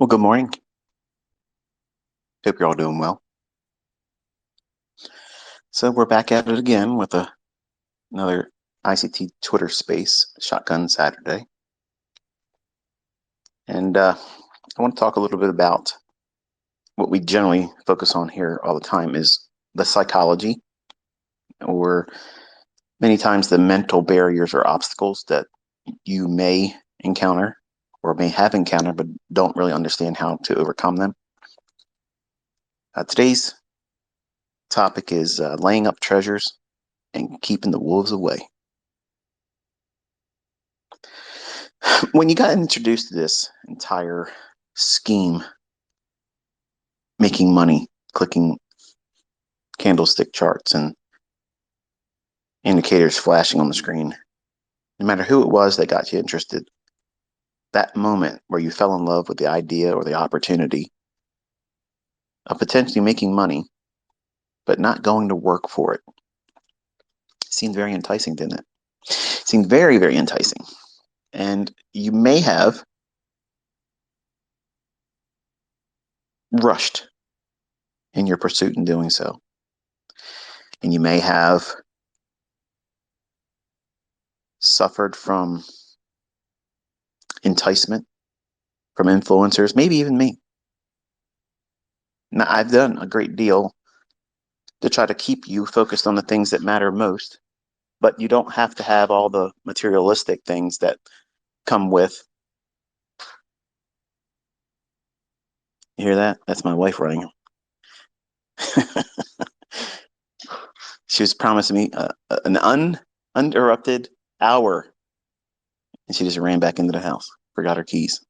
Well, good morning. Hope you're all doing well. So we're back at it again with another ICT Twitter space, Shotgun Saturday. And I want to talk a little bit about what we generally focus on here all the time is the psychology, or many times the mental barriers or obstacles that you may encounter or may have encountered, but don't really understand how to overcome them. Today's topic is laying up treasures and keeping the wolves away. When you got introduced to this entire scheme, making money, clicking candlestick charts and indicators flashing on the screen, no matter who it was that got you interested, that moment where you fell in love with the idea or the opportunity of potentially making money, but not going to work for it, seemed very enticing, didn't it? Seemed very, very enticing. And you may have rushed in your pursuit in doing so. And you may have suffered from enticement from influencers, maybe even me. Now, I've done a great deal to try to keep you focused on the things that matter most, but you don't have to have all the materialistic things that come with. You hear that? That's my wife running. She was promising me an uninterrupted hour, and she just ran back into the house, forgot her keys.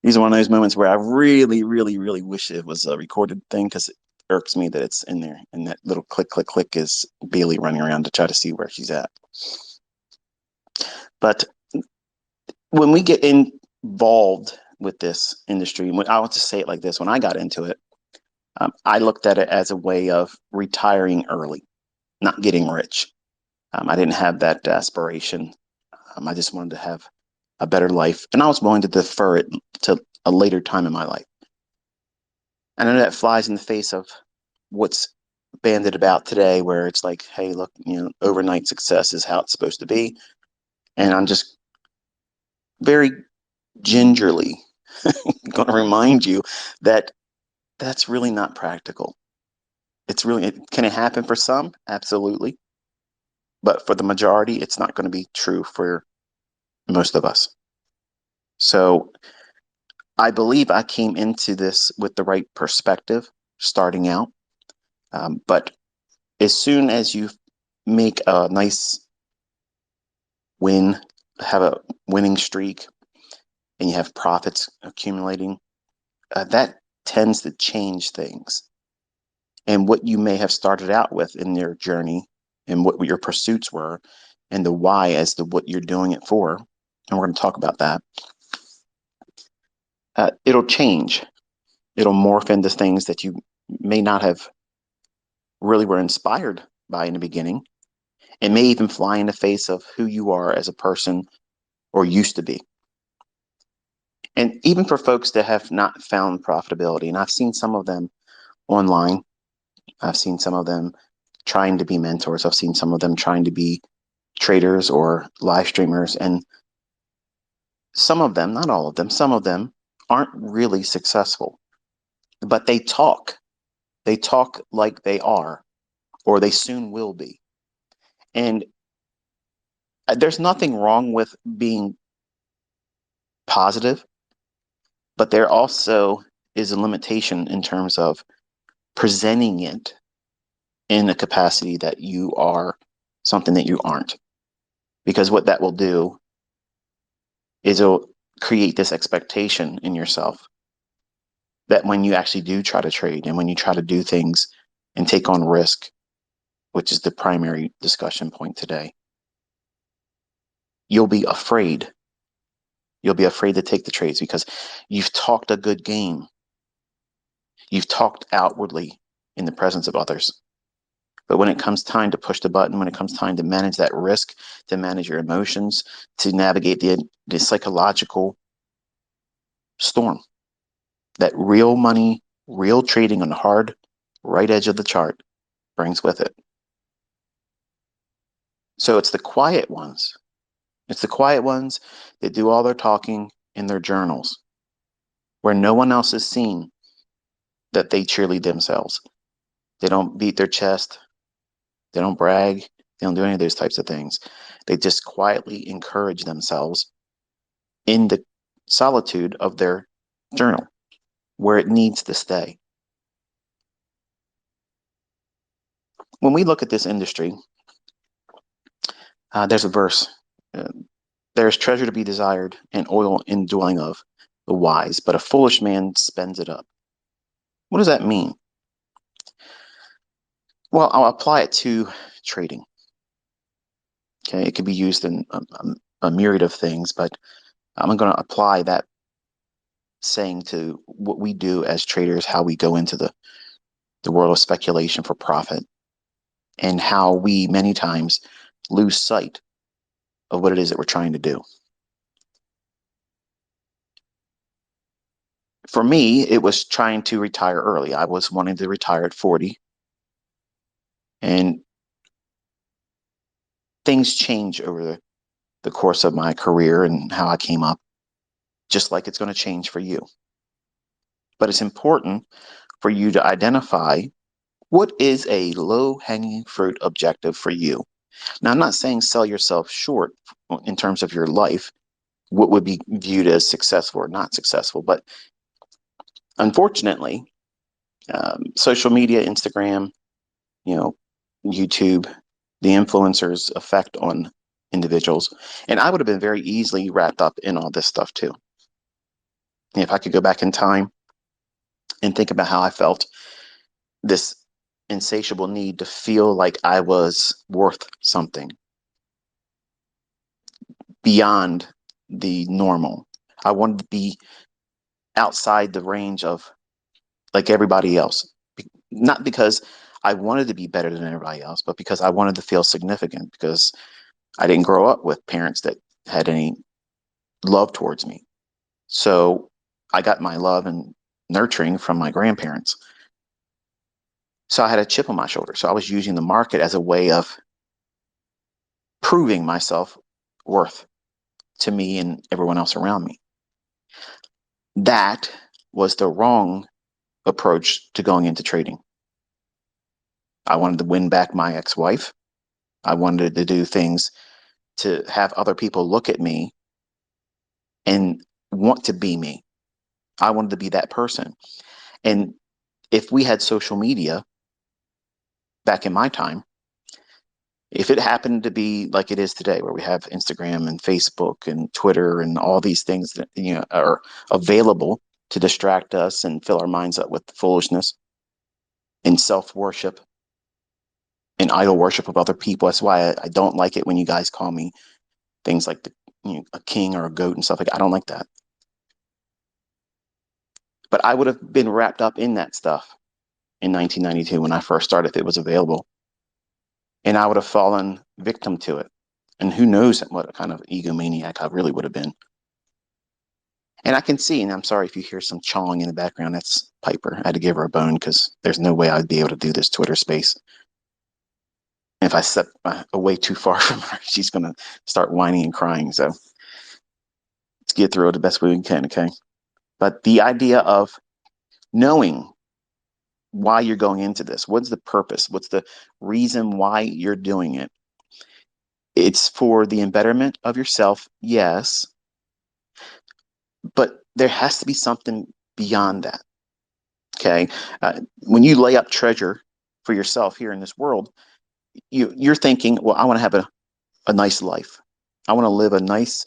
These are one of those moments where I really, really, really wish it was a recorded thing, because it irks me that it's in there, and that little click, click, click is Bailey running around to try to see where she's at. But when we get involved with this industry, I want to say it like this: when I got into it, I looked at it as a way of retiring early, not getting rich. I didn't have that aspiration. I just wanted to have a better life, and I was willing to defer it to a later time in my life. And I know that flies in the face of what's banded about today, where it's like, hey, look, overnight success is how it's supposed to be. And I'm just very gingerly going to remind you that that's really not practical. Can it happen for some? Absolutely. But for the majority, it's not going to be true for most of us. So I believe I came into this with the right perspective starting out. But as soon as you make a nice win, have a winning streak, and you have profits accumulating, that tends to change things. And what you may have started out with in your journey, and what your pursuits were, and the why as to what you're doing it for, and we're going to talk about that, it'll change. It'll morph into things that you may not have really were inspired by in the beginning. It may even fly in the face of who you are as a person or used to be. And even for folks that have not found profitability, and I've seen some of them online, I've seen some of them trying to be mentors, I've seen some of them trying to be traders or live streamers, and some of them, not all of them, some of them aren't really successful, but they talk like they are, or they soon will be. And there's nothing wrong with being positive, but there also is a limitation in terms of presenting it in a capacity that you are something that you aren't. Because what that will do is it'll create this expectation in yourself that when you actually do try to trade, and when you try to do things and take on risk, which is the primary discussion point today, you'll be afraid. You'll be afraid to take the trades because you've talked a good game. You've talked outwardly in the presence of others. But when it comes time to push the button, when it comes time to manage that risk, to manage your emotions, to navigate the psychological storm. That real money, real trading on the hard right edge of the chart brings with it. So it's the quiet ones. It's the quiet ones that do all their talking in their journals, where no one else is seen, that they cheerlead themselves. They don't beat their chest. They don't brag. They don't do any of those types of things. They just quietly encourage themselves in the solitude of their journal, where it needs to stay. When we look at this industry, there's a verse. Uh, There's treasure to be desired and oil in dwelling of the wise, but a foolish man spends it up. What does that mean? Well, I'll apply it to trading. Okay, it can be used in a myriad of things, but I'm going to apply that saying to what we do as traders, how we go into the world of speculation for profit, and how we many times lose sight of what it is that we're trying to do. For me, it was trying to retire early. I was wanting to retire at 40, and things change over the course of my career and how I came up, just like it's going to change for you. But it's important for you to identify what is a low-hanging fruit objective for you. Now, I'm not saying sell yourself short in terms of your life, what would be viewed as successful or not successful. But unfortunately, social media, Instagram, you know, YouTube, the influencers' effect on individuals. And I would have been very easily wrapped up in all this stuff too. If I could go back in time and think about how I felt, this insatiable need to feel like I was worth something beyond the normal. I wanted to be outside the range of like everybody else. Not because I wanted to be better than everybody else, but because I wanted to feel significant, because I didn't grow up with parents that had any love towards me. So I got my love and nurturing from my grandparents. So I had a chip on my shoulder. So I was using the market as a way of proving myself worth to me and everyone else around me. That was the wrong approach to going into trading. I wanted to win back my ex-wife. I wanted to do things to have other people look at me and want to be me. I wanted to be that person. And if we had social media back in my time, if it happened to be like it is today, where we have Instagram and Facebook and Twitter and all these things that are available to distract us and fill our minds up with foolishness and self-worship and idol worship of other people. That's why I don't like it when you guys call me things like a king or a goat and stuff like that. I don't like that. But I would have been wrapped up in that stuff in 1992 when I first started, if it was available. And I would have fallen victim to it. And who knows what kind of egomaniac I really would have been. And I can see, and I'm sorry if you hear some chawing in the background, that's Piper. I had to give her a bone because there's no way I'd be able to do this Twitter space. And if I step away too far from her, she's going to start whining and crying. So let's get through it the best way we can, okay? But the idea of knowing why you're going into this, what's the purpose? What's the reason why you're doing it? It's for the embetterment of yourself, yes, but there has to be something beyond that. Okay, when you lay up treasure for yourself here in this world, you're thinking, well, I want to have a nice life. I want to live a nice,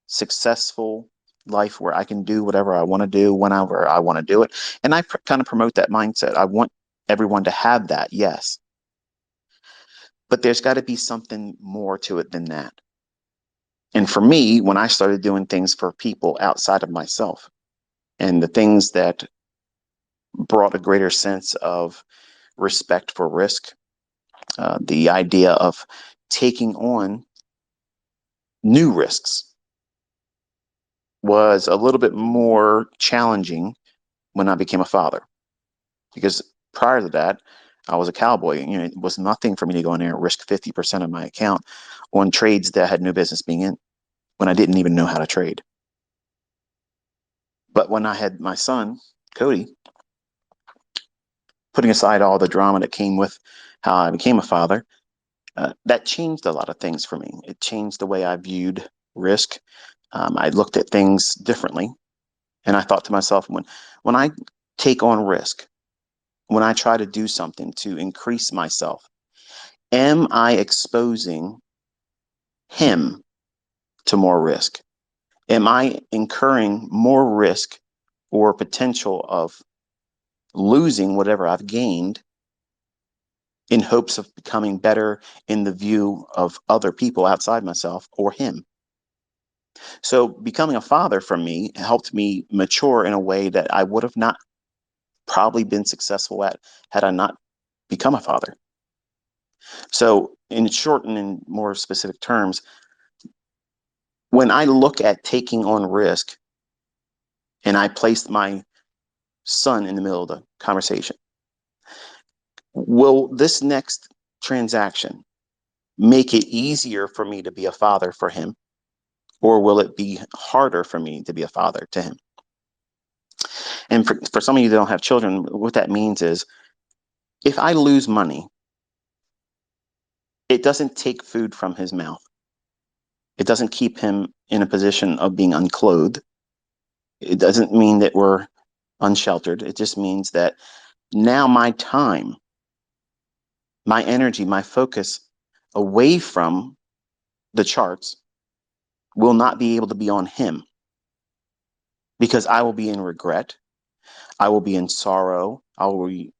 successful life where I can do whatever I want to do whenever I want to do it. And I kind of promote that mindset. I want everyone to have that, yes. But there's got to be something more to it than that. And for me, when I started doing things for people outside of myself and the things that brought a greater sense of respect for risk, the idea of taking on new risks, was a little bit more challenging when I became a father, because prior to that, I was a cowboy. It was nothing for me to go in there and risk 50% of my account on trades that I had no business being in when I didn't even know how to trade. But when I had my son, Cody, putting aside all the drama that came with how I became a father, that changed a lot of things for me. It changed the way I viewed risk. I looked at things differently. And I thought to myself, when I take on risk, when I try to do something to increase myself, am I exposing him to more risk? Am I incurring more risk or potential of losing whatever I've gained in hopes of becoming better in the view of other people outside myself or him? So becoming a father for me helped me mature in a way that I would have not probably been successful at had I not become a father. So in short and in more specific terms, when I look at taking on risk and I placed my son in the middle of the conversation, will this next transaction make it easier for me to be a father for him? Or will it be harder for me to be a father to him? And for some of you that don't have children, what that means is if I lose money, it doesn't take food from his mouth. It doesn't keep him in a position of being unclothed. It doesn't mean that we're unsheltered. It just means that now my time, my energy, my focus away from the charts will not be able to be on him, because I will be in regret. I will be in sorrow. I will be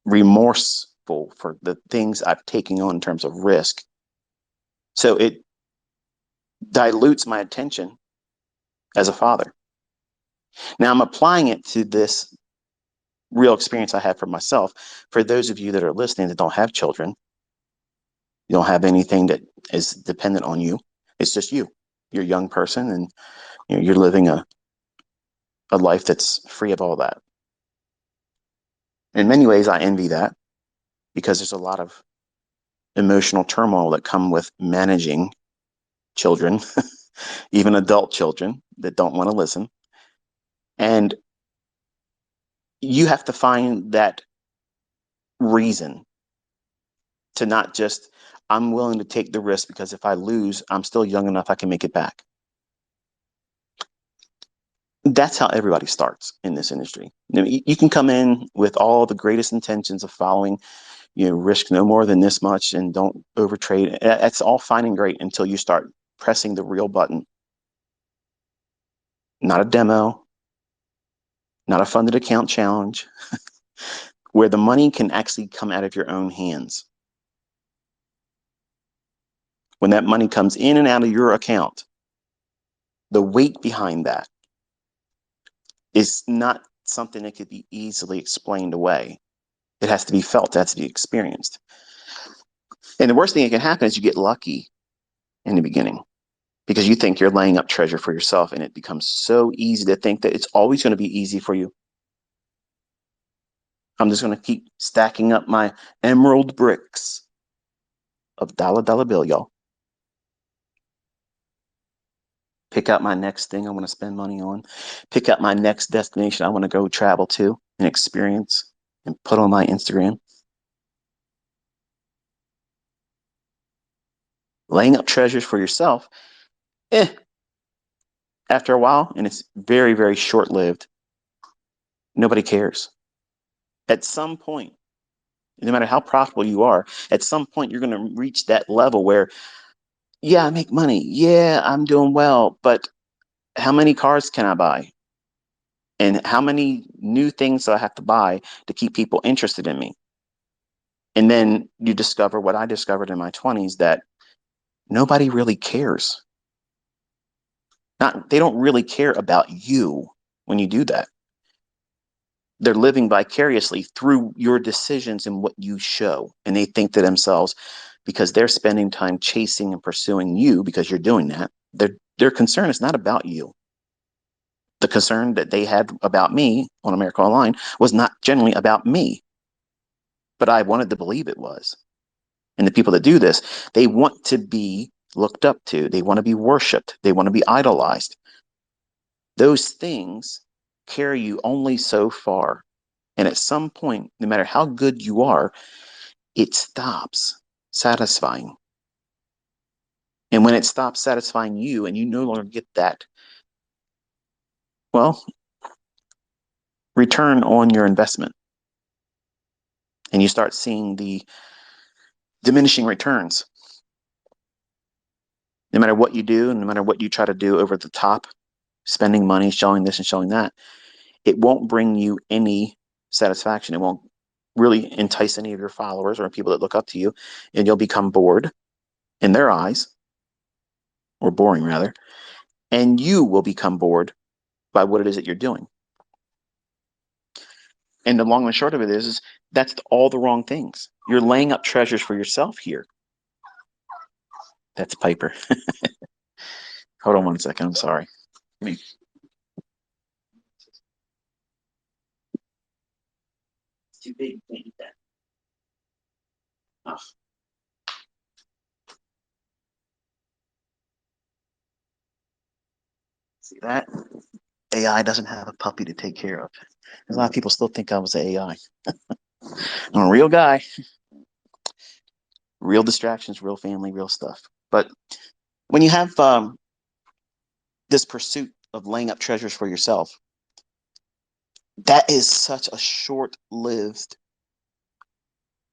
remorseful for the things I've taken on in terms of risk. So it dilutes my attention as a father. Now I'm applying it to this real experience I have for myself. For those of you that are listening that don't have children, you don't have anything that is dependent on you. It's just you. You're a young person, and you're living a life that's free of all that. In many ways, I envy that, because there's a lot of emotional turmoil that come with managing children, even adult children that don't want to listen. And you have to find that reason to not just, I'm willing to take the risk because if I lose, I'm still young enough I can make it back. That's how everybody starts in this industry. You can come in with all the greatest intentions of following, risk no more than this much and don't overtrade. That's all fine and great until you start pressing the real button. Not a demo, not a funded account challenge, where the money can actually come out of your own hands. When that money comes in and out of your account, the weight behind that is not something that could be easily explained away. It has to be felt, it has to be experienced. And the worst thing that can happen is you get lucky in the beginning, because you think you're laying up treasure for yourself, and it becomes so easy to think that it's always going to be easy for you. I'm just going to keep stacking up my emerald bricks of dollar bill, y'all. Pick out my next thing I want to spend money on. Pick out my next destination I want to go travel to and experience and put on my Instagram. Laying up treasures for yourself, after a while, and it's very, very short-lived, nobody cares. At some point, no matter how profitable you are, at some point you're going to reach that level where, yeah, I make money. Yeah, I'm doing well, but how many cars can I buy? And how many new things do I have to buy to keep people interested in me? And then you discover what I discovered in my 20s, that nobody really cares. They don't really care about you when you do that. They're living vicariously through your decisions and what you show. And they think to themselves, because they're spending time chasing and pursuing you because you're doing that, they're Their concern is not about you. The concern that they had about me on America Online was not generally about me, but I wanted to believe it was. And the people that do this, they want to be looked up to. They want to be worshiped. They want to be idolized. Those things carry you only so far. And at some point, no matter how good you are, it stops satisfying. And when it stops satisfying you and you no longer get that, well, return on your investment, and you start seeing the diminishing returns. No matter what you do, and no matter what you try to do over the top, spending money, showing this and showing that, it won't bring you any satisfaction. It won't really entice any of your followers or people that look up to you, and you'll become bored in their eyes, or boring rather, and you will become bored by what it is that you're doing. And the long and short of it is that's all the wrong things. You're laying up treasures for yourself here. That's Piper. Hold on one second. I'm sorry. It's too big. Can't eat that. Oh. See that? AI doesn't have a puppy to take care of. A lot of people still think I was an AI. I'm a real guy. Real distractions, real family, real stuff. But when you have this pursuit of laying up treasures for yourself, that is such a short-lived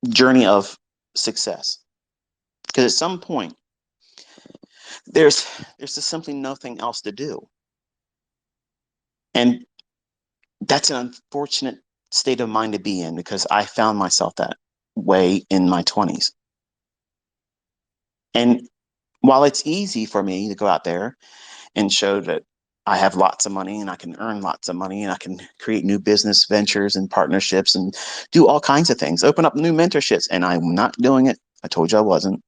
journey of success. Because at some point, there's just simply nothing else to do. And that's an unfortunate state of mind to be in, because I found myself that way in my 20s. And while it's easy for me to go out there and show that I have lots of money and I can earn lots of money and I can create new business ventures and partnerships and do all kinds of things, open up new mentorships, and I'm not doing it. I told you I wasn't.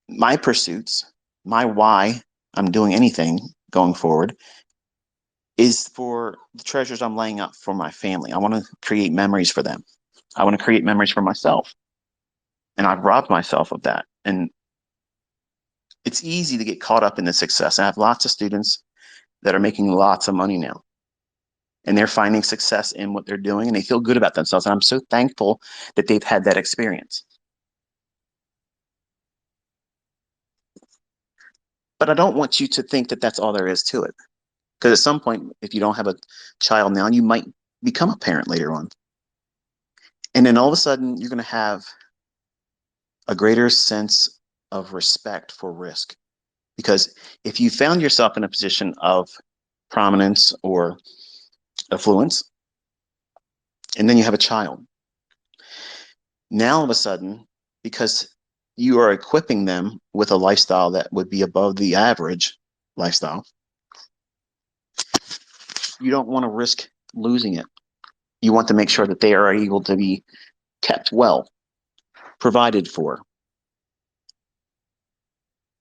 My pursuits, my why I'm doing anything going forward is for the treasures I'm laying up for my family. I want to create memories for them. I want to create memories for myself. And I've robbed myself of that. And it's easy to get caught up in the success. I have lots of students that are making lots of money now, and they're finding success in what they're doing, and they feel good about themselves. And I'm so thankful that they've had that experience. But I don't want you to think that that's all there is to it. Because at some point, if you don't have a child now, you might become a parent later on. And then all of a sudden, you're going to have a greater sense of respect for risk. Because if you found yourself in a position of prominence or affluence, and then you have a child, now all of a sudden, because you are equipping them with a lifestyle that would be above the average lifestyle, you don't want to risk losing it. You want to make sure that they are able to be kept well, provided for.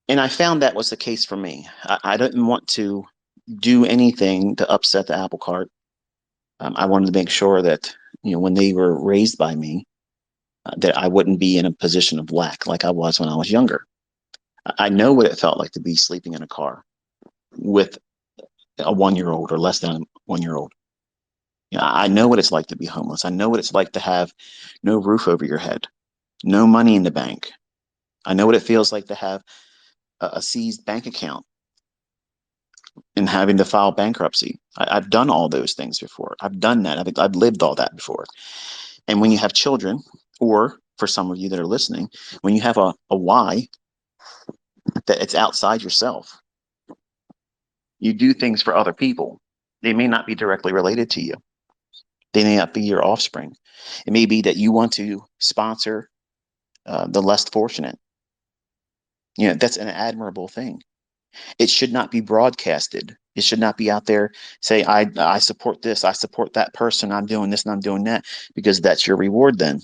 And I found that was the case for me. I didn't want to do anything to upset the apple cart. I wanted to make sure that, when they were raised by me, that I wouldn't be in a position of lack like I was when I was younger. I know what it felt like to be sleeping in a car with a 1-year-old or less than a 1-year-old. I know what it's like to be homeless. I know what it's like to have no roof over your head, no money in the bank. I know what it feels like to have a seized bank account and having to file bankruptcy. I've done all those things before. I've done that. I've lived all that before. And when you have children, or for some of you that are listening, when you have a why that it's outside yourself, you do things for other people. They may not be directly related to you. They may not be your offspring. It may be that you want to sponsor the less fortunate. That's an admirable thing. It should not be broadcasted. It should not be out there say, I support this, I support that person, I'm doing this and I'm doing that, because that's your reward then.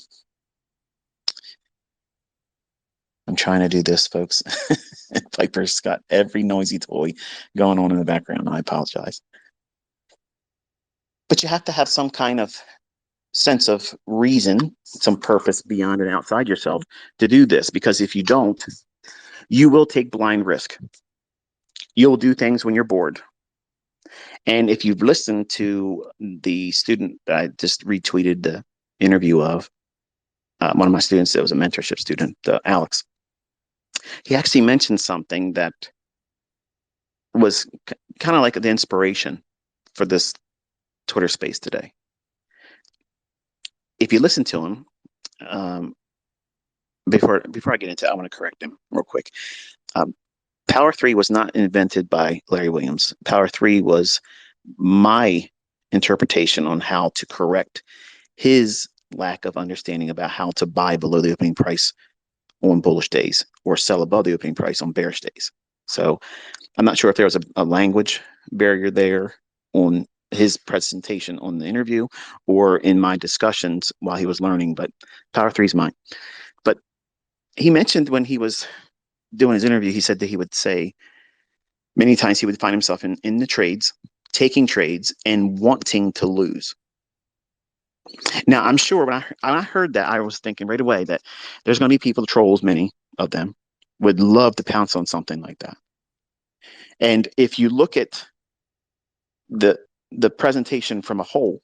I'm trying to do this, folks. Piper's got every noisy toy going on in the background. I apologize. But you have to have some kind of sense of reason, some purpose beyond and outside yourself to do this. Because if you don't, you will take blind risk. You'll do things when you're bored. And if you've listened to the student that I just retweeted the interview of, one of my students that was a mentorship student, Alex, he actually mentioned something that was kind of like the inspiration for this Twitter space today. If you listen to him, before I get into it, I want to correct him real quick. Power 3 was not invented by Larry Williams. Power 3 was my interpretation on how to correct his lack of understanding about how to buy below the opening price on bullish days or sell above the opening price on bearish days. So I'm not sure if there was a language barrier there on his presentation on the interview or in my discussions while he was learning, but Power 3 is mine. But he mentioned when he was doing his interview, he said that he would say many times he would find himself in the trades, taking trades and wanting to lose. Now, I'm sure when I heard that, I was thinking right away that there's going to be people, trolls, many of them, would love to pounce on something like that. And if you look at the presentation from a whole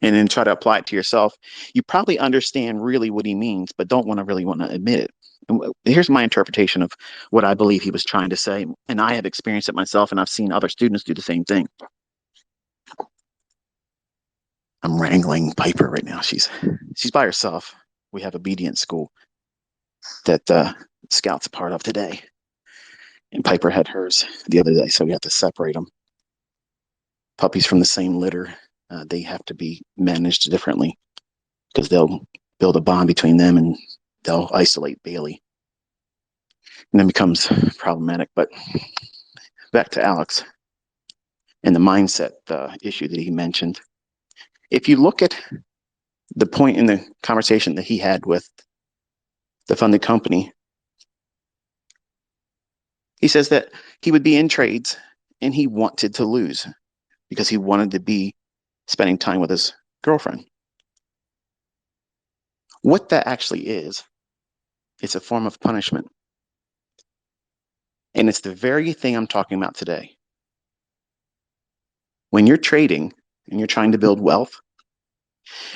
and then try to apply it to yourself, you probably understand really what he means, but don't really want to admit it. And here's my interpretation of what I believe he was trying to say. And I have experienced it myself, and I've seen other students do the same thing. I'm wrangling Piper right now. She's by herself. We have obedience school that Scout's a part of today. And Piper had hers the other day, so we have to separate them. Puppies from the same litter, they have to be managed differently because they'll build a bond between them and they'll isolate Bailey. And then becomes problematic. But back to Alex and the mindset issue that he mentioned. If you look at the point in the conversation that he had with the funded company, he says that he would be in trades and he wanted to lose because he wanted to be spending time with his girlfriend. What that actually is, it's a form of punishment. And it's the very thing I'm talking about today. When you're trading and you're trying to build wealth,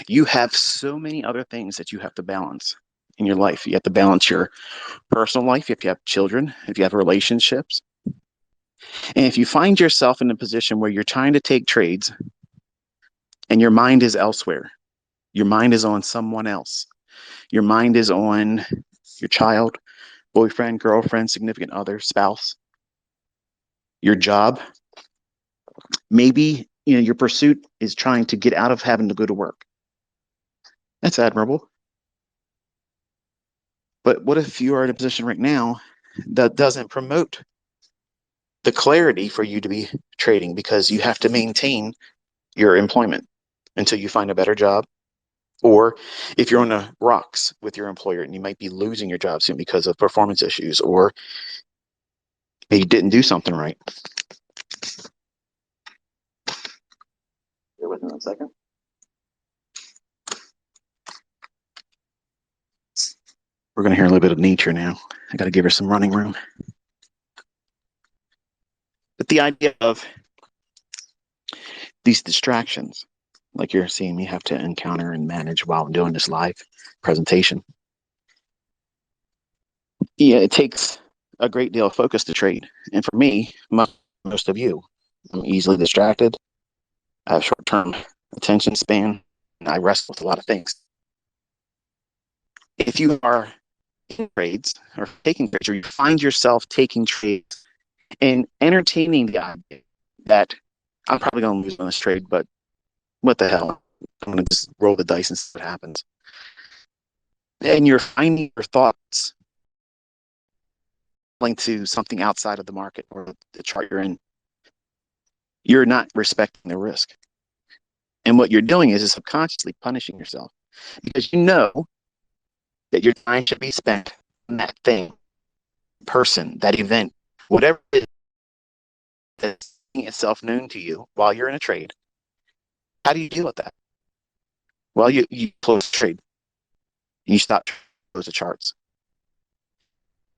you have so many other things that you have to balance in your life. You have to balance your personal life, if you have children, if you have relationships. And if you find yourself in a position where you're trying to take trades and your mind is elsewhere, your mind is on someone else, your mind is on your child, boyfriend, girlfriend, significant other, spouse, your job, maybe your pursuit is trying to get out of having to go to work. That's admirable. But what if you are in a position right now that doesn't promote the clarity for you to be trading because you have to maintain your employment until you find a better job? Or if you're on the rocks with your employer and you might be losing your job soon because of performance issues, or you didn't do something right. Bear with me 1 second. We're going to hear a little bit of nature now. I got to give her some running room. But the idea of these distractions, like you're seeing me have to encounter and manage while I'm doing this live presentation. Yeah, it takes a great deal of focus to trade. And for me, most of you, I'm easily distracted. I have short-term attention span, and I wrestle with a lot of things. If you are in trades or taking trades, or you find yourself taking trades and entertaining the idea that I'm probably going to lose on this trade, but what the hell? I'm going to just roll the dice and see what happens. And you're finding your thoughts linked to something outside of the market or the chart you're in. You're not respecting the risk. And what you're doing is subconsciously punishing yourself because you know that your time should be spent that thing, person, that event, whatever it is that's making itself known to you while you're in a trade, how do you deal with that? Well, you close the trade. You stop close the charts.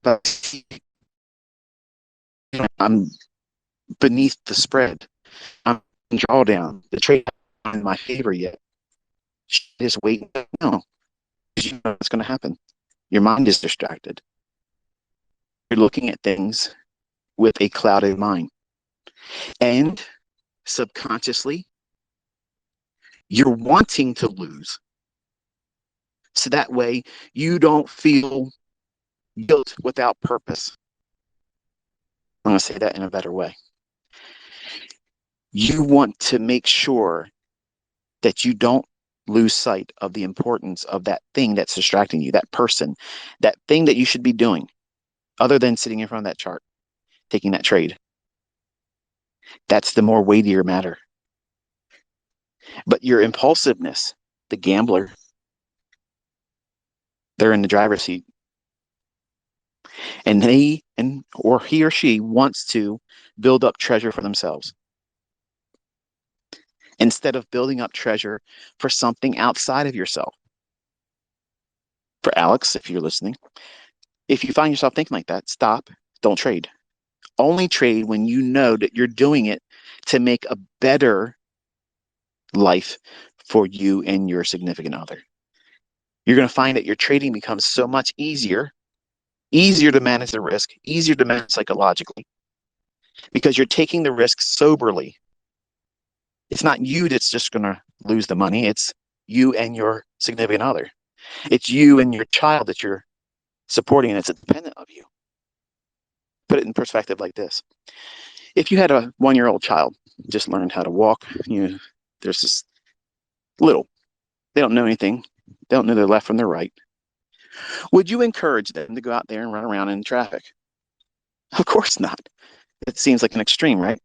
But I'm beneath the spread. I'm in drawdown. The trade isn't in my favor yet. Just wait. No, because you know what's going to happen. Your mind is distracted. You're looking at things with a clouded mind. And subconsciously, you're wanting to lose. So that way you don't feel guilt without purpose. I'm going to say that in a better way. You want to make sure that you don't lose sight of the importance of that thing that's distracting you, that person, that thing that you should be doing, other than sitting in front of that chart, taking that trade. That's the more weightier matter. But your impulsiveness, the gambler, they're in the driver's seat. And or he or she wants to build up treasure for themselves instead of building up treasure for something outside of yourself. For Alex, if you're listening, if you find yourself thinking like that, stop, don't trade. Only trade when you know that you're doing it to make a better life for you and your significant other. You're going to find that your trading becomes so much easier to manage the risk, easier to manage psychologically, because you're taking the risk soberly. It's not you that's just going to lose the money. It's you and your significant other. It's you and your child that you're supporting, and it's dependent of you. Put it in perspective like this. If you had a 1-year-old child, just learned how to walk, there's this little, they don't know anything. They don't know their left from their right. Would you encourage them to go out there and run around in traffic? Of course not. It seems like an extreme, right?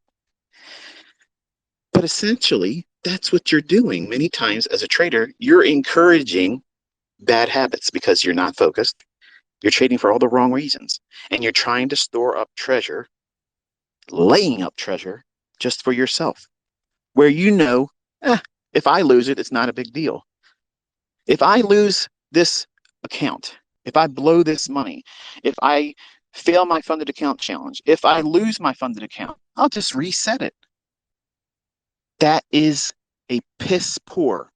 But essentially, that's what you're doing. Many times as a trader, you're encouraging bad habits because you're not focused. You're trading for all the wrong reasons. And you're trying to store up treasure, laying up treasure just for yourself, where if I lose it, it's not a big deal. If I lose this account, if I blow this money, if I fail my funded account challenge, if I lose my funded account, I'll just reset it. That is a piss poor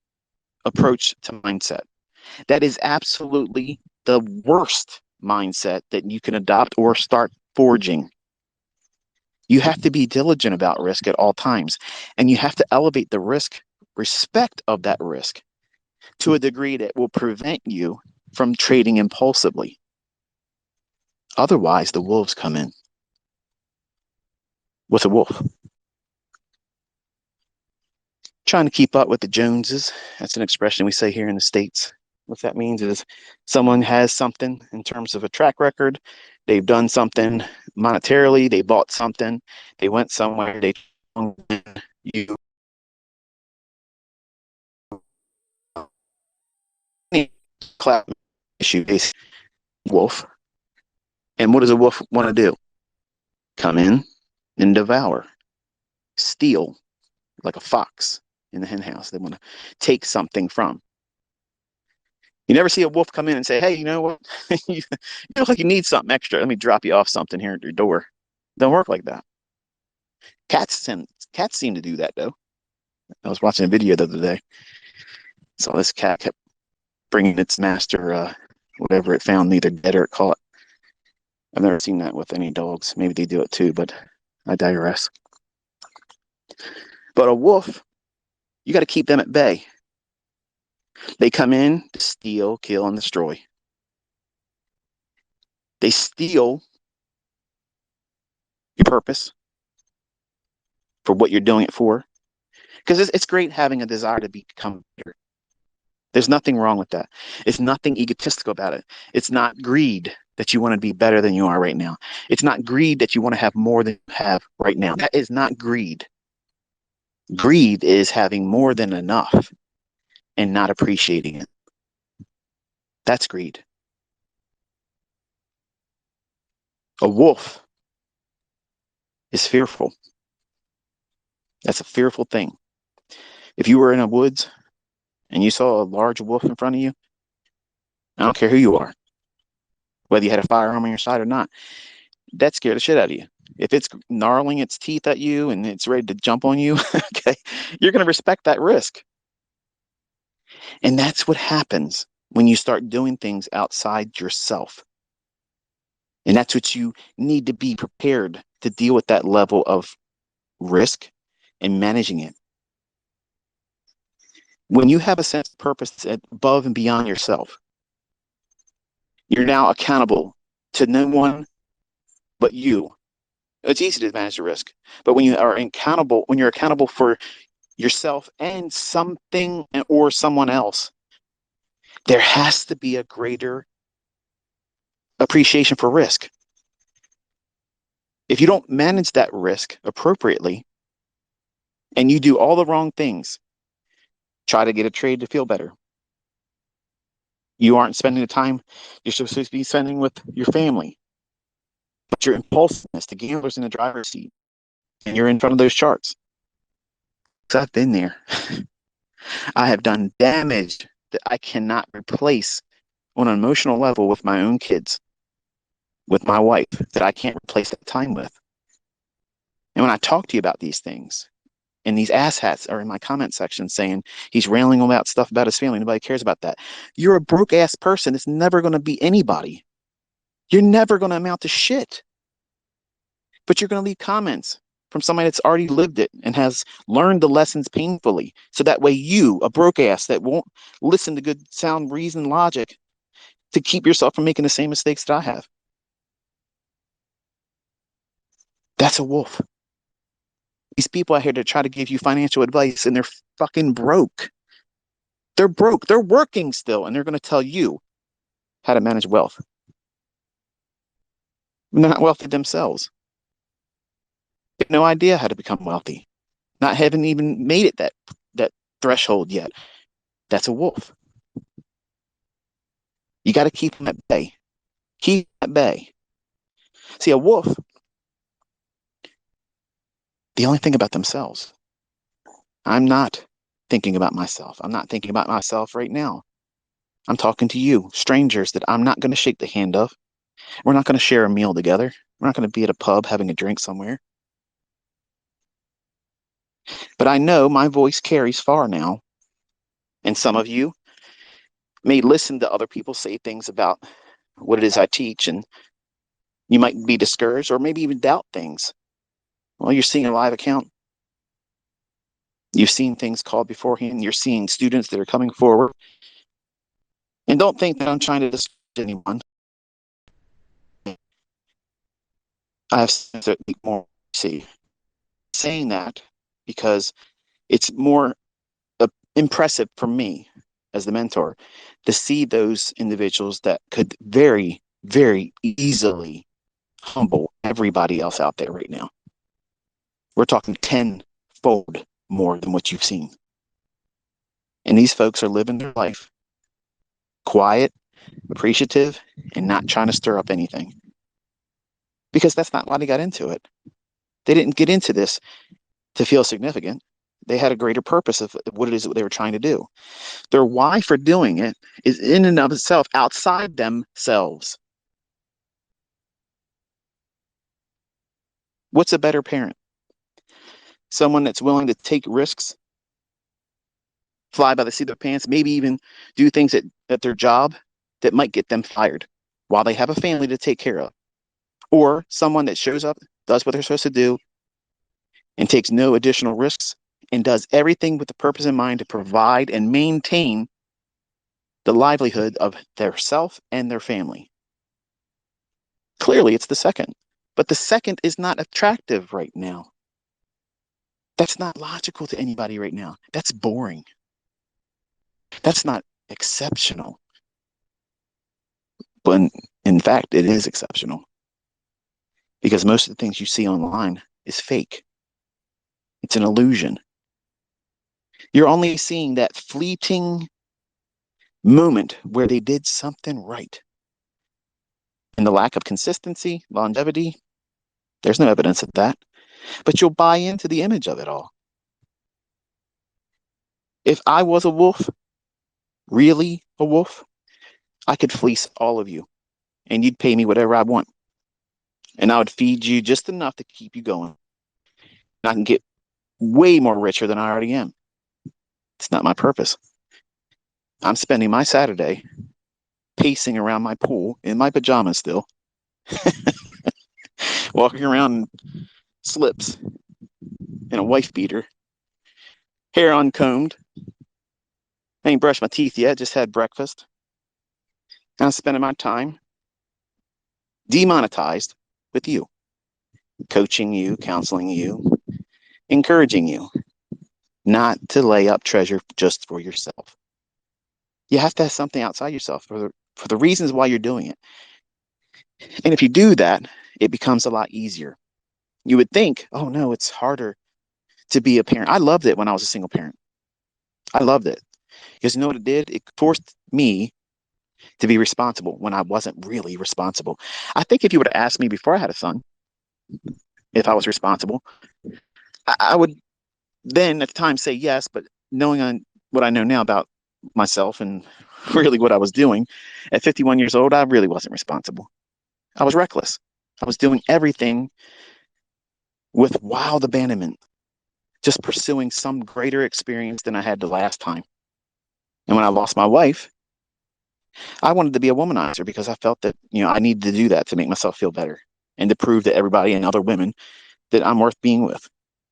approach to mindset. That is absolutely the worst mindset that you can adopt or start forging. You have to be diligent about risk at all times, and you have to elevate the respect of that risk to a degree that will prevent you from trading impulsively. Otherwise, the wolves come in. What's a wolf? Trying to keep up with the Joneses. That's an expression we say here in the States. What that means is someone has something in terms of a track record. They've done something monetarily. They bought something. They went somewhere. You clap issue is wolf. And what does a wolf want to do? Come in and devour, steal, like a fox in the hen house. They want to take something from. You never see a wolf come in and say, hey, you know what? You look like you need something extra. Let me drop you off something here at your door. Don't work like that. Cats seem to do that, though. I was watching a video the other day. So this cat kept bringing its master whatever it found, either dead or caught. I've never seen that with any dogs. Maybe they do it too, but I digress. But a wolf, you got to keep them at bay. They come in to steal, kill, and destroy. They steal your purpose for what you're doing it for. Because it's great having a desire to become better. There's nothing wrong with that. It's nothing egotistical about it. It's not greed that you want to be better than you are right now. It's not greed that you want to have more than you have right now. That is not greed. Greed is having more than enough and not appreciating it. That's greed. A wolf is fearful. That's a fearful thing. If you were in a woods and you saw a large wolf in front of you, I don't care who you are, whether you had a firearm on your side or not, that scared the shit out of you. If it's gnarling its teeth at you and it's ready to jump on you, okay, you're going to respect that risk. And that's what happens when you start doing things outside yourself. And that's what you need to be prepared to deal with, that level of risk and managing it. When you have a sense of purpose above and beyond yourself, you're now accountable to no one but you. It's easy to manage the risk, but when you're accountable for yourself and something or someone else, there has to be a greater appreciation for risk. If you don't manage that risk appropriately and you do all the wrong things, try to get a trade to feel better, you aren't spending the time you're supposed to be spending with your family, but your impulsiveness, the gambler's in the driver's seat, and you're in front of those charts. I've been there. I have done damage that I cannot replace on an emotional level with my own kids, with my wife, that I can't replace that time with. And when I talk to you about these things, and these asshats are in my comment section saying he's railing about stuff about his family, nobody cares about that. You're a broke ass person. It's never going to be anybody. You're never going to amount to shit. But you're going to leave comments from somebody that's already lived it and has learned the lessons painfully. So that way you, a broke ass that won't listen to good sound reason logic, to keep yourself from making the same mistakes that I have. That's a wolf. These people out here that try to give you financial advice and they're fucking broke. They're broke. They're working still, and they're going to tell you how to manage wealth. They're not wealthy themselves. They have no idea how to become wealthy. Not having even made it that threshold yet. That's a wolf. You got to keep them at bay. Keep them at bay. See, a wolf, the only thing about themselves. I'm not thinking about myself. I'm not thinking about myself right now. I'm talking to you, strangers that I'm not going to shake the hand of. We're not going to share a meal together. We're not going to be at a pub having a drink somewhere. But I know my voice carries far now. And some of you may listen to other people say things about what it is I teach, and you might be discouraged or maybe even doubt things. Well, you're seeing a live account. You've seen things called beforehand. You're seeing students that are coming forward. And don't think that I'm trying to discourage anyone. I have certainly more to see. Saying that because it's more impressive for me as the mentor to see those individuals that could very, very easily humble everybody else out there right now. We're talking tenfold more than what you've seen. And these folks are living their life quiet, appreciative, and not trying to stir up anything. Because that's not why they got into it. They didn't get into this to feel significant. They had a greater purpose of what it is that they were trying to do. Their why for doing it is in and of itself outside themselves. What's a better parent? Someone that's willing to take risks, fly by the seat of their pants, maybe even do things at their job that might get them fired while they have a family to take care of. Or someone that shows up, does what they're supposed to do, and takes no additional risks and does everything with the purpose in mind to provide and maintain the livelihood of their self and their family. Clearly, it's the second. But the second is not attractive right now. That's not logical to anybody right now. That's boring. That's not exceptional. But in fact, it is exceptional. Because most of the things you see online is fake. It's an illusion. You're only seeing that fleeting moment where they did something right. And the lack of consistency, longevity, there's no evidence of that. But you'll buy into the image of it all. If I was a wolf, really a wolf, I could fleece all of you and you'd pay me whatever I want. And I would feed you just enough to keep you going. And I can get way more richer than I already am. It's not my purpose. I'm spending my Saturday pacing around my pool in my pajamas still, walking around in slips and a wife beater, hair uncombed. I ain't brushed my teeth yet, just had breakfast. And I'm spending my time demonetized with you, coaching you, counseling you, encouraging you not to lay up treasure just for yourself. You have to have something outside yourself for the reasons why you're doing it. And if you do that, it becomes a lot easier. You would think, oh no, it's harder to be a parent. I loved it when I was a single parent. I loved it because you know what it did? It forced me to be responsible when I wasn't really responsible. I think if you would have asked me before I had a son if I was responsible, I would then at the time say yes, but knowing on what I know now about myself and really what I was doing at 51 years old, I really wasn't responsible. I was reckless. I was doing everything with wild abandonment, just pursuing some greater experience than I had the last time. And when I lost my wife, I wanted to be a womanizer because I felt that, I needed to do that to make myself feel better and to prove to everybody and other women that I'm worth being with.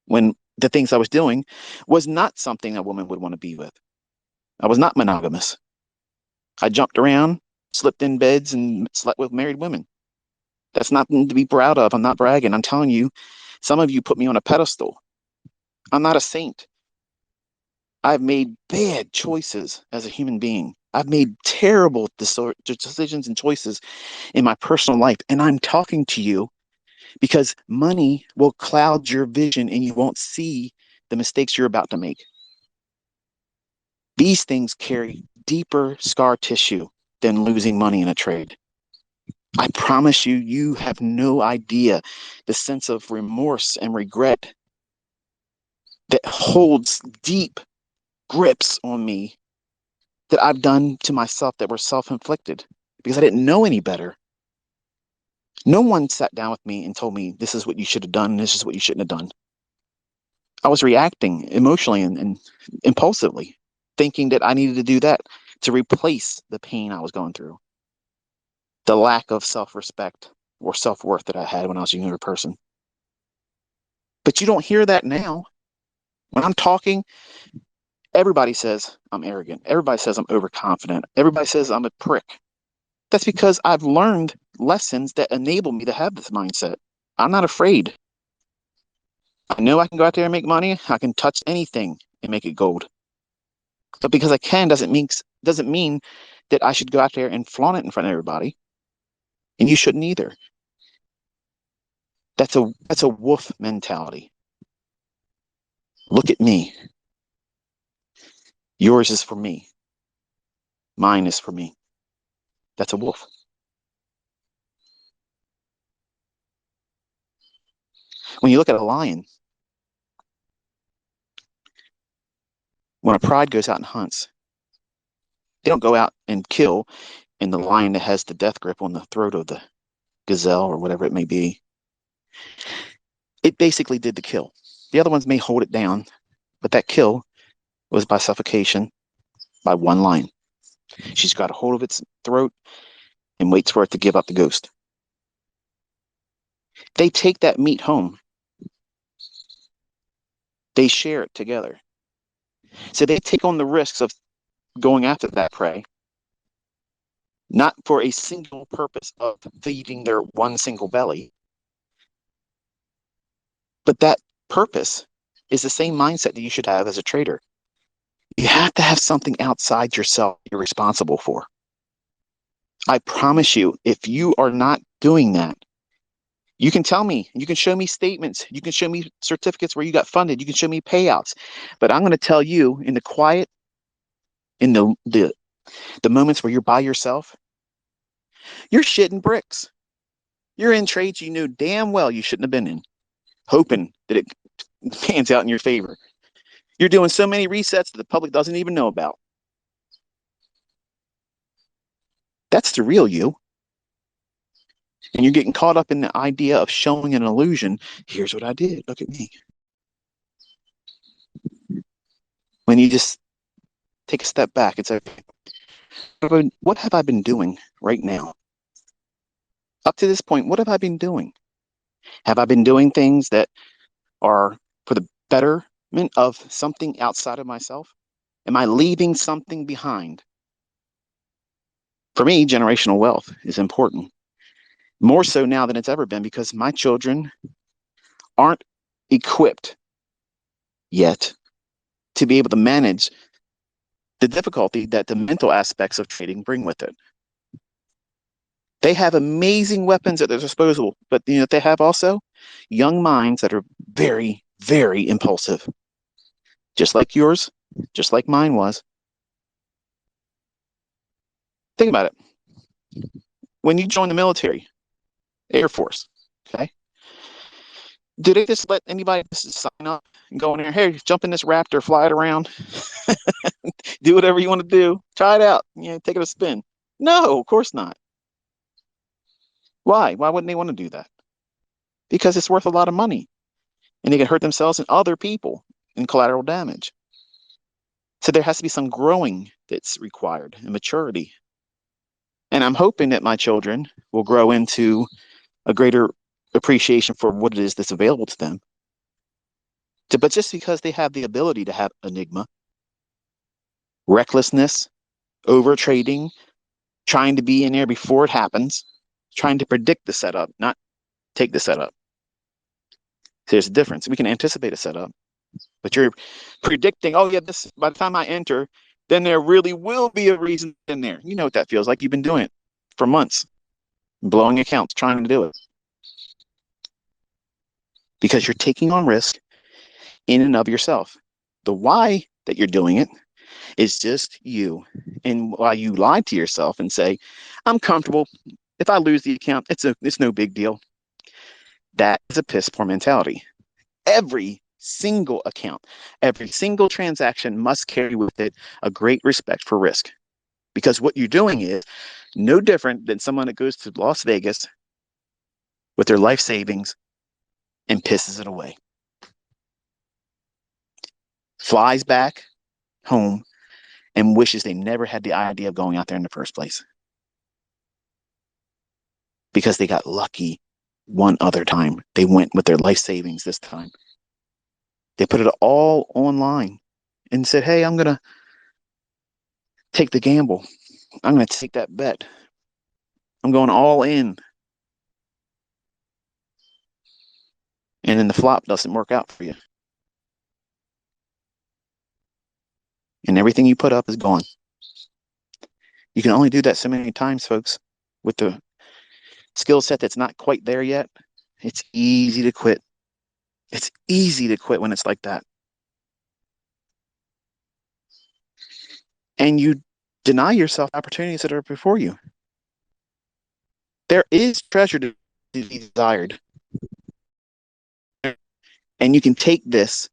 When the things I was doing was not something a woman would want to be with. I was not monogamous. I jumped around, slept in beds, and slept with married women. That's nothing to be proud of. I'm not bragging. I'm telling you, some of you put me on a pedestal. I'm not a saint. I've made bad choices as a human being. I've made terrible decisions and choices in my personal life. And I'm talking to you because money will cloud your vision and you won't see the mistakes you're about to make. These things carry deeper scar tissue than losing money in a trade. I promise you, you have no idea the sense of remorse and regret that holds deep grips on me that I've done to myself that were self-inflicted because I didn't know any better. No one sat down with me and told me this is what you should have done, this is what you shouldn't have done. I was reacting emotionally and impulsively, thinking that I needed to do that to replace the pain I was going through, the lack of self-respect or self-worth that I had when I was a younger person. But you don't hear that now. When I'm talking, everybody says I'm arrogant. Everybody says I'm overconfident. Everybody says I'm a prick. That's because I've learned lessons that enable me to have this mindset. I'm not afraid. I know I can go out there and make money. I can touch anything and make it gold. But because I can doesn't mean that I should go out there and flaunt it in front of everybody. And you shouldn't either. That's a wolf mentality. Look at me. Yours is for me. Mine is for me. That's a wolf. When you look at a lion, when a pride goes out and hunts, they don't go out and kill in the lion that has the death grip on the throat of the gazelle or whatever it may be. It basically did the kill. The other ones may hold it down, but that kill was by suffocation by one lion. She's got a hold of its throat and waits for it to give up the ghost. They take that meat home. They share it together. So they take on the risks of going after that prey, not for a single purpose of feeding their one single belly, but that purpose is the same mindset that you should have as a trader. You have to have something outside yourself you're responsible for. I promise you, if you are not doing that, you can tell me, you can show me statements, you can show me certificates where you got funded, you can show me payouts, but I'm going to tell you in the quiet, in the moments where you're by yourself, You're shitting bricks. You're in trades you know damn well you shouldn't have been in, hoping that it pans out in your favor. You're doing so many resets that the public doesn't even know about. That's the real you. And you're getting caught up in the idea of showing an illusion. Here's what I did. Look at me. When you just take a step back and say, what have I been doing right now? Up to this point, what have I been doing? Have I been doing things that are for the betterment of something outside of myself? Am I leaving something behind? For me, generational wealth is important, more so now than it's ever been, because my children aren't equipped yet to be able to manage the difficulty that the mental aspects of trading bring with it. They have amazing weapons at their disposal, but they have also young minds that are very, very impulsive, just like yours, just like mine was. Think about it. When you join the military, Air Force, okay, do they just let anybody just sign up and go in there? Hey, jump in this Raptor, fly it around, do whatever you want to do, try it out, take it a spin. No, of course not. Why? Why wouldn't they want to do that? Because it's worth a lot of money, and they can hurt themselves and other people in collateral damage. So there has to be some growing that's required and maturity. And I'm hoping that my children will grow into a greater appreciation for what it is that's available to them. But just because they have the ability to have enigma, recklessness, over trading, trying to be in there before it happens, trying to predict the setup, not take the setup. So there's a difference. We can anticipate a setup, but you're predicting, oh yeah, this by the time I enter, then there really will be a reason in there. You know what that feels like. You've been doing it for months, blowing accounts, trying to do it. Because you're taking on risk in and of yourself. The why that you're doing it is just you. And while you lie to yourself and say, I'm comfortable. If I lose the account, it's no big deal. That is a piss poor mentality. Every single account, every single transaction must carry with it a great respect for risk. Because what you're doing is no different than someone that goes to Las Vegas with their life savings and pisses it away. Flies back home and wishes they never had the idea of going out there in the first place. Because they got lucky one other time. They went with their life savings this time. They put it all online and said, hey, I'm going to take the gamble. I'm going to take that bet. I'm going all in. And then the flop doesn't work out for you. And everything you put up is gone. You can only do that so many times, folks. With the skill set that's not quite there yet, it's easy to quit. It's easy to quit when it's like that. And you deny yourself opportunities that are before you. There is treasure to be desired. And you can take this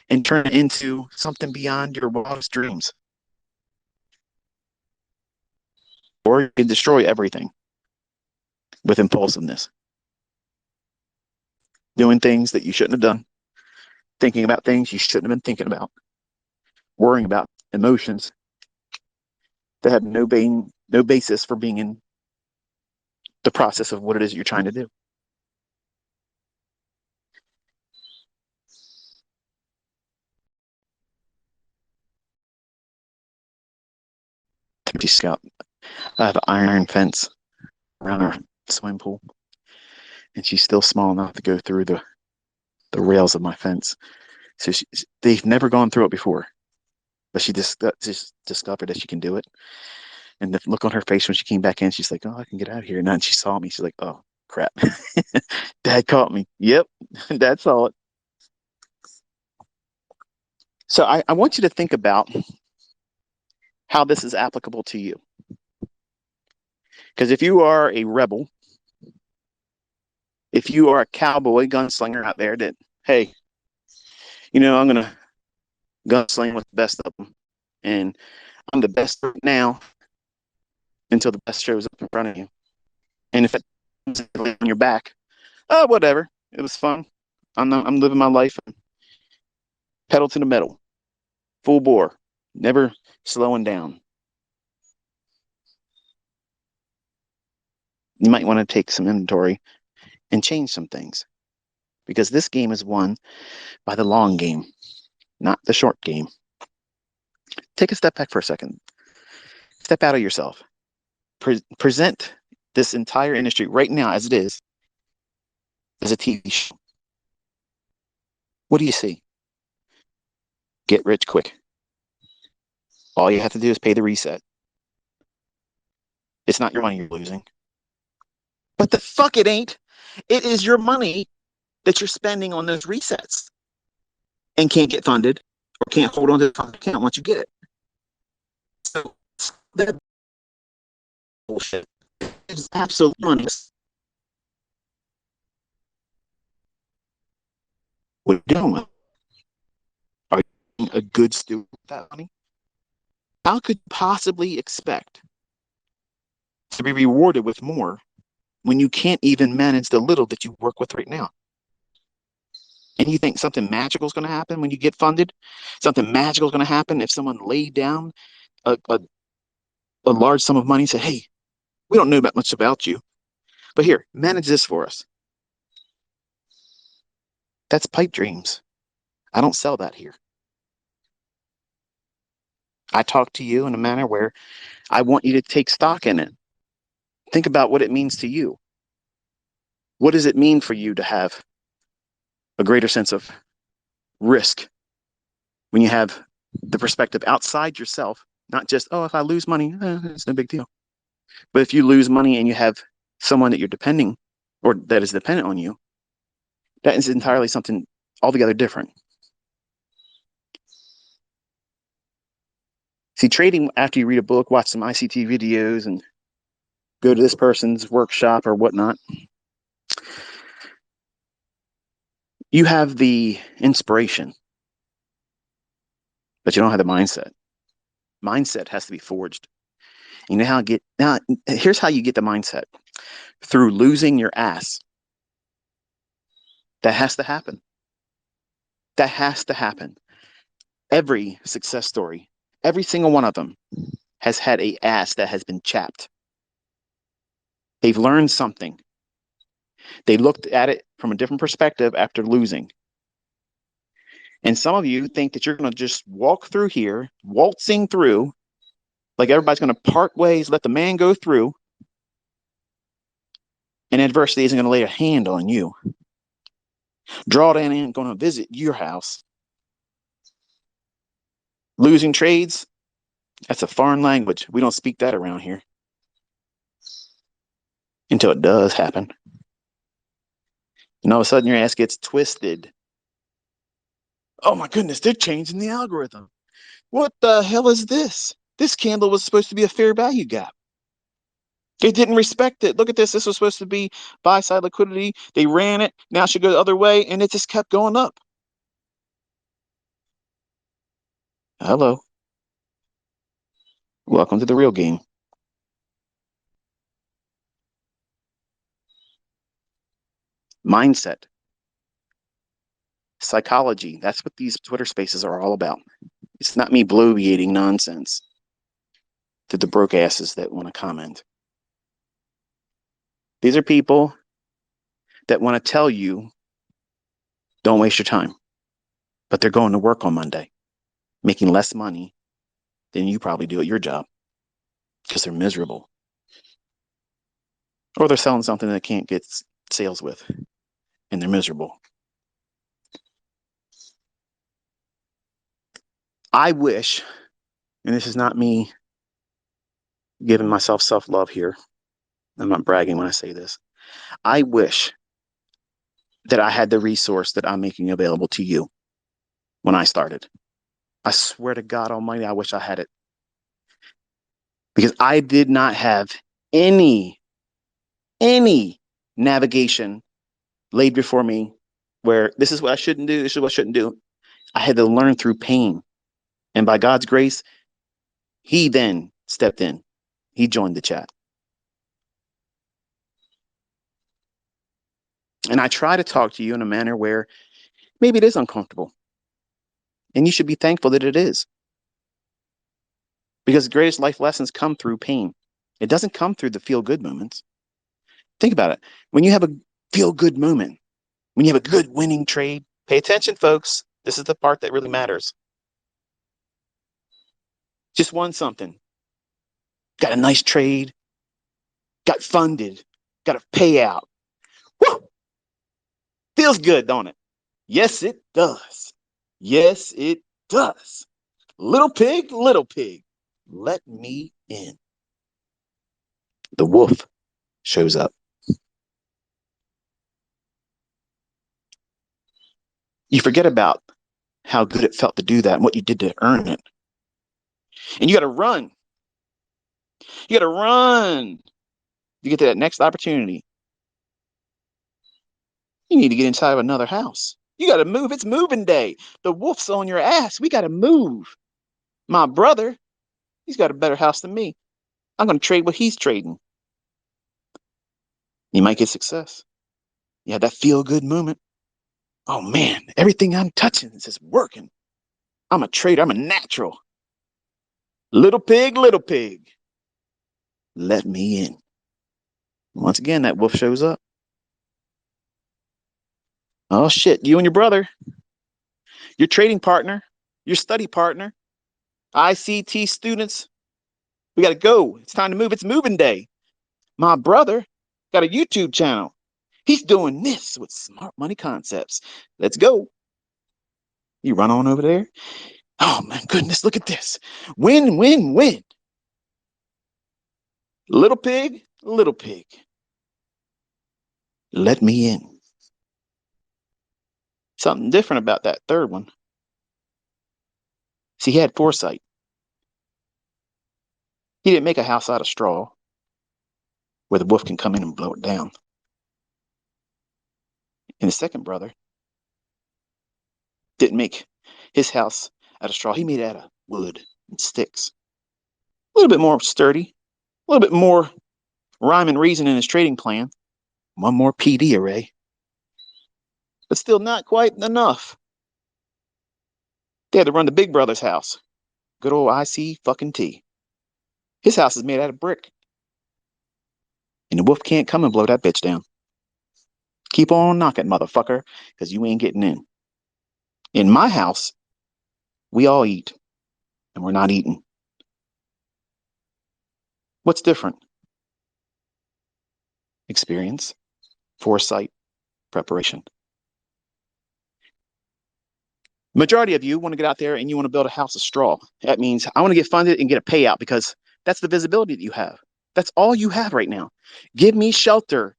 and turn it into something beyond your wildest dreams. Or you can destroy everything with impulsiveness. Doing things that you shouldn't have done. Thinking about things you shouldn't have been thinking about. Worrying about emotions that have no basis for being in the process of what it is you're trying to do. Empty scout. I have an iron fence around our swimming pool, and she's still small enough to go through the rails of my fence. So they've never gone through it before, but she just discovered that she can do it. And the look on her face when she came back in, she's like, "Oh, I can get out of here." And then she saw me. She's like, "Oh, crap. Dad caught me." Yep, Dad saw it. So I want you to think about how this is applicable to you. Because if you are a rebel, if you are a cowboy gunslinger out there that, hey, I'm going to gunsling with the best of them, and I'm the best right now until the best shows up in front of you. And if it on your back, oh, whatever. It was fun. I'm living my life pedal to the metal, full bore, never slowing down. You might want to take some inventory and change some things because this game is won by the long game, not the short game. Take a step back for a second. Step out of yourself. Present this entire industry right now as it is as a TV show. What do you see? Get rich quick. All you have to do is pay the reset. It's not your money you're losing. But the fuck it ain't. It is your money that you're spending on those resets and can't get funded or can't hold on to the fund account once you get it. So that bullshit is absolutely honest. What are you doing with it? Are you being a good steward with that money? How could you possibly expect to be rewarded with more when you can't even manage the little that you work with right now? And you think something magical is going to happen when you get funded? Something magical is going to happen if someone laid down a large sum of money and said, hey, we don't know that much about you, but here, manage this for us. That's pipe dreams. I don't sell that here. I talk to you in a manner where I want you to take stock in it. Think about what it means to you. What does it mean for you to have a greater sense of risk when you have the perspective outside yourself, not just, oh, if I lose money, it's no big deal. But if you lose money and you have someone that you're depending or that is dependent on you, that is entirely something altogether different. See, trading after you read a book, watch some ICT videos, and go to this person's workshop or whatnot, you have the inspiration, but you don't have the mindset. Mindset has to be forged. You know how here's how you get the mindset. Through losing your ass. That has to happen. That has to happen. Every success story, every single one of them has had a ass that has been chapped. They've learned something. They looked at it from a different perspective after losing. And some of you think that you're going to just walk through here, waltzing through, like everybody's going to part ways, let the man go through, and adversity isn't going to lay a hand on you. Drawdown ain't going to visit your house. Losing trades, that's a foreign language. We don't speak that around here. Until it does happen. And all of a sudden your ass gets twisted. Oh my goodness, they're changing the algorithm. What the hell is this? This candle was supposed to be a fair value gap. They didn't respect it. Look at this. This was supposed to be buy side liquidity. They ran it. Now it should go the other way. And it just kept going up. Hello. Welcome to the real game. Mindset. Psychology. That's what these Twitter spaces are all about. It's not me bloviating nonsense to the broke asses that want to comment. These are people that want to tell you, don't waste your time. But they're going to work on Monday, making less money than you probably do at your job because they're miserable. Or they're selling something that can't get sales with, and they're miserable. I wish, and this is not me giving myself self-love here. I'm not bragging when I say this. I wish that I had the resource that I'm making available to you when I started. I swear to God Almighty, I wish I had it. Because I did not have any any navigation laid before me where this is what I shouldn't do, this is what I shouldn't do. I had to learn through pain. And by God's grace, he then stepped in. He joined the chat. And I try to talk to you in a manner where maybe it is uncomfortable. And you should be thankful that it is. Because the greatest life lessons come through pain. It doesn't come through the feel good moments. Think about it. When you have a feel good moment, when you have a good winning trade, pay attention, folks. This is the part that really matters. Just won something. Got a nice trade. Got funded. Got a payout. Woo! Feels good, don't it? Yes, it does. Yes, it does. Little pig, let me in. The wolf shows up. You forget about how good it felt to do that and what you did to earn it. And you got to run. You got to run. You get to that next opportunity. You need to get inside of another house. You got to move. It's moving day. The wolf's on your ass. We got to move. My brother, he's got a better house than me. I'm going to trade what he's trading. You might get success. You have that feel good moment. Oh man, everything I'm touching is just working. I'm a trader. I'm a natural. Little pig, let me in. Once again, that wolf shows up. Oh shit, you and your brother, your trading partner, your study partner, ICT students, we got to go. It's time to move. It's moving day. My brother got a YouTube channel. He's doing this with smart money concepts. Let's go. You run on over there. Oh my goodness, look at this. Win, win, win. Little pig, let me in. Something different about that third one. See, he had foresight. He didn't make a house out of straw where the wolf can come in and blow it down. And the second brother didn't make his house out of straw. He made it out of wood and sticks. A little bit more sturdy, a little bit more rhyme and reason in his trading plan. One more PD array. But still not quite enough. They had to run the big brother's house. Good old IC fucking T. His house is made out of brick. And the wolf can't come and blow that bitch down. Keep on knocking, motherfucker, because you ain't getting in. In my house, we all eat, and we're not eating. What's different? Experience, foresight, preparation. Majority of you want to get out there and you want to build a house of straw. That means I want to get funded and get a payout because that's the visibility that you have. That's all you have right now. Give me shelter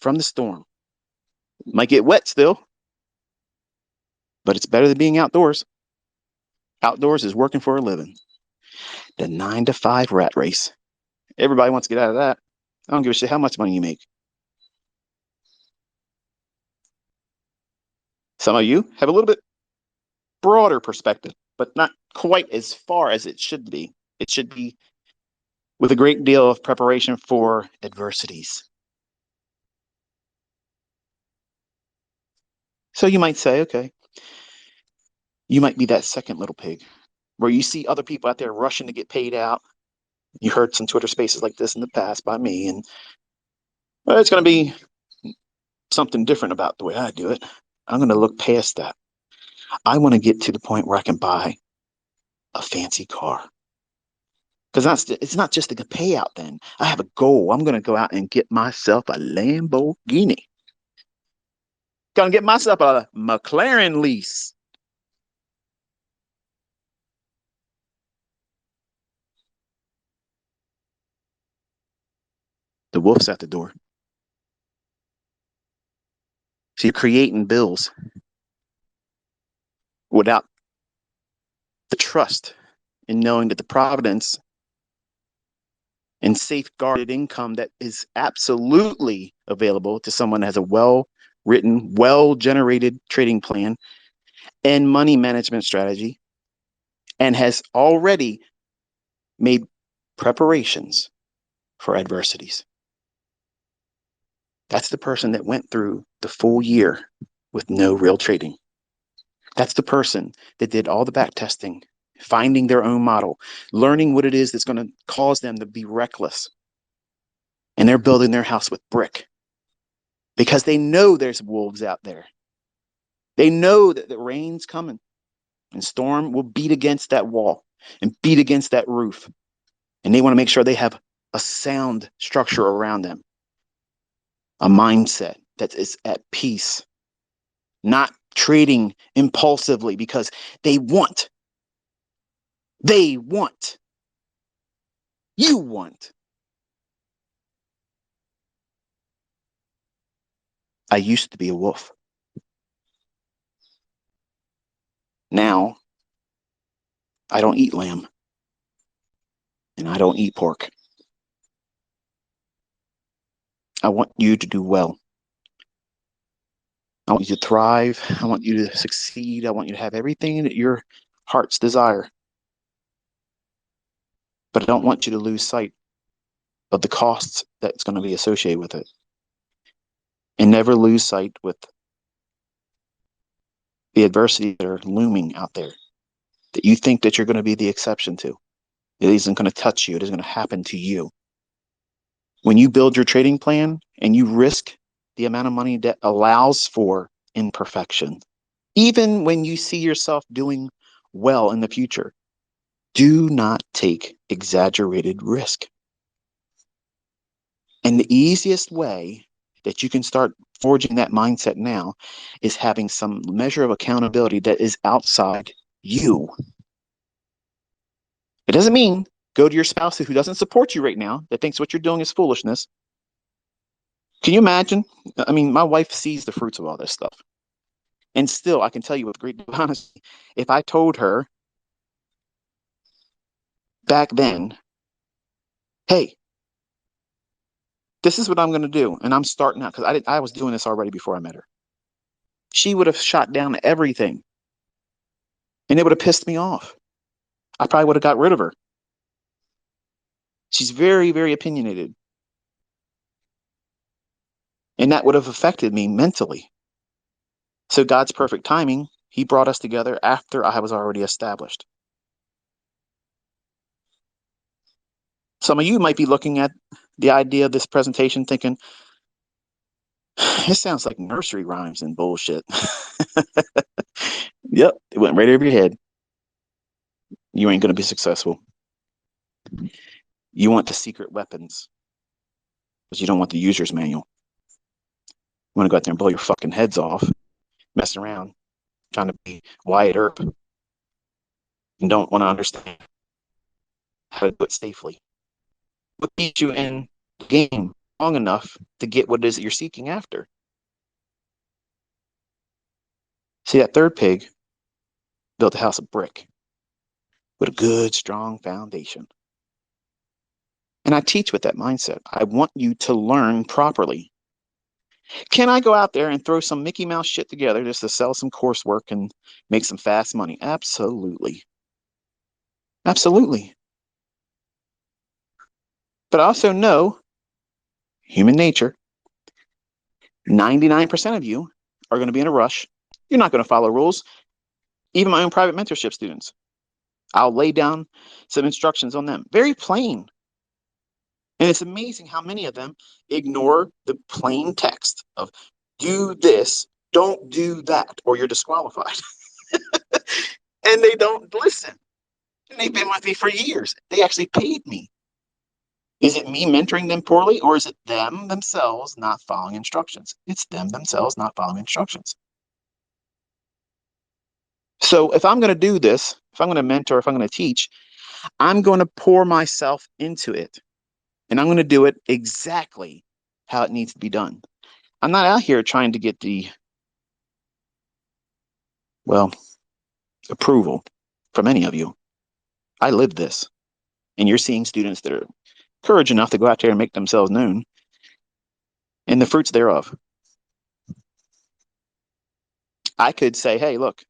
from the storm. Might get wet still, but it's better than being outdoors. Outdoors is working for a living. The 9 to 5 rat race. Everybody wants to get out of that. I don't give a shit how much money you make. Some of you have a little bit broader perspective, but not quite as far as it should be. It should be with a great deal of preparation for adversities. So you might say, okay, you might be that second little pig where you see other people out there rushing to get paid out. You heard some Twitter spaces like this in the past by me, and well, it's going to be something different about the way I do it. I'm going to look past that. I want to get to the point where I can buy a fancy car. Because it's not just a payout then. I have a goal. I'm going to go out and get myself a Lamborghini. Going to get myself a McLaren lease. The wolf's at the door. So you're creating bills without the trust in knowing that the providence and safeguarded income that is absolutely available to someone that has a well-written, well-generated trading plan and money management strategy and has already made preparations for adversities. That's the person that went through the full year with no real trading. That's the person that did all the back testing, finding their own model, learning what it is that's going to cause them to be reckless. And they're building their house with brick because they know there's wolves out there. They know that the rain's coming and storm will beat against that wall and beat against that roof. And they want to make sure they have a sound structure around them, a mindset that is at peace, not trading impulsively because they want, you want. I used to be a wolf. Now, I don't eat lamb and I don't eat pork. I want you to do well. I want you to thrive. I want you to succeed. I want you to have everything that your heart's desire. But I don't want you to lose sight of the costs that's going to be associated with it. And never lose sight with the adversity that are looming out there that you think that you're going to be the exception to. It isn't going to touch you. It isn't going to happen to you. When you build your trading plan and you risk the amount of money that allows for imperfection, even when you see yourself doing well in the future, do not take exaggerated risk. And the easiest way that you can start forging that mindset now is having some measure of accountability that is outside you. It doesn't mean go to your spouse who doesn't support you right now, that thinks what you're doing is foolishness. Can you imagine? I mean, my wife sees the fruits of all this stuff. And still, I can tell you with great honesty, if I told her back then, hey, this is what I'm going to do, and I'm starting out, because I was doing this already before I met her, she would have shot down everything. And it would have pissed me off. I probably would have got rid of her. She's very, very opinionated. And that would have affected me mentally. So God's perfect timing, he brought us together after I was already established. Some of you might be looking at the idea of this presentation thinking, it sounds like nursery rhymes and bullshit. Yep, it went right over your head. You ain't going to be successful. You want the secret weapons, but you don't want the user's manual. You want to go out there and blow your fucking heads off, messing around, trying to be Wyatt Earp, and don't want to understand how to do it safely. What keeps you in the game long enough to get what it is that you're seeking after? See, that third pig built a house of brick with a good, strong foundation. And I teach with that mindset. I want you to learn properly. Can I go out there and throw some Mickey Mouse shit together just to sell some coursework and make some fast money? Absolutely. Absolutely. But I also know human nature. 99% of you are going to be in a rush. You're not going to follow rules. Even my own private mentorship students, I'll lay down some instructions on them. Very plain. And it's amazing how many of them ignore the plain text of do this, don't do that, or you're disqualified. And they don't listen. And they've been with me for years. They actually paid me. Is it me mentoring them poorly, or is it them themselves not following instructions? It's them themselves not following instructions. So if I'm going to do this, if I'm going to mentor, if I'm going to teach, I'm going to pour myself into it. And I'm going to do it exactly how it needs to be done. I'm not out here trying to get the, well, approval from any of you. I live this. And you're seeing students that are courage enough to go out there and make themselves known and the fruits thereof. I could say, hey, look,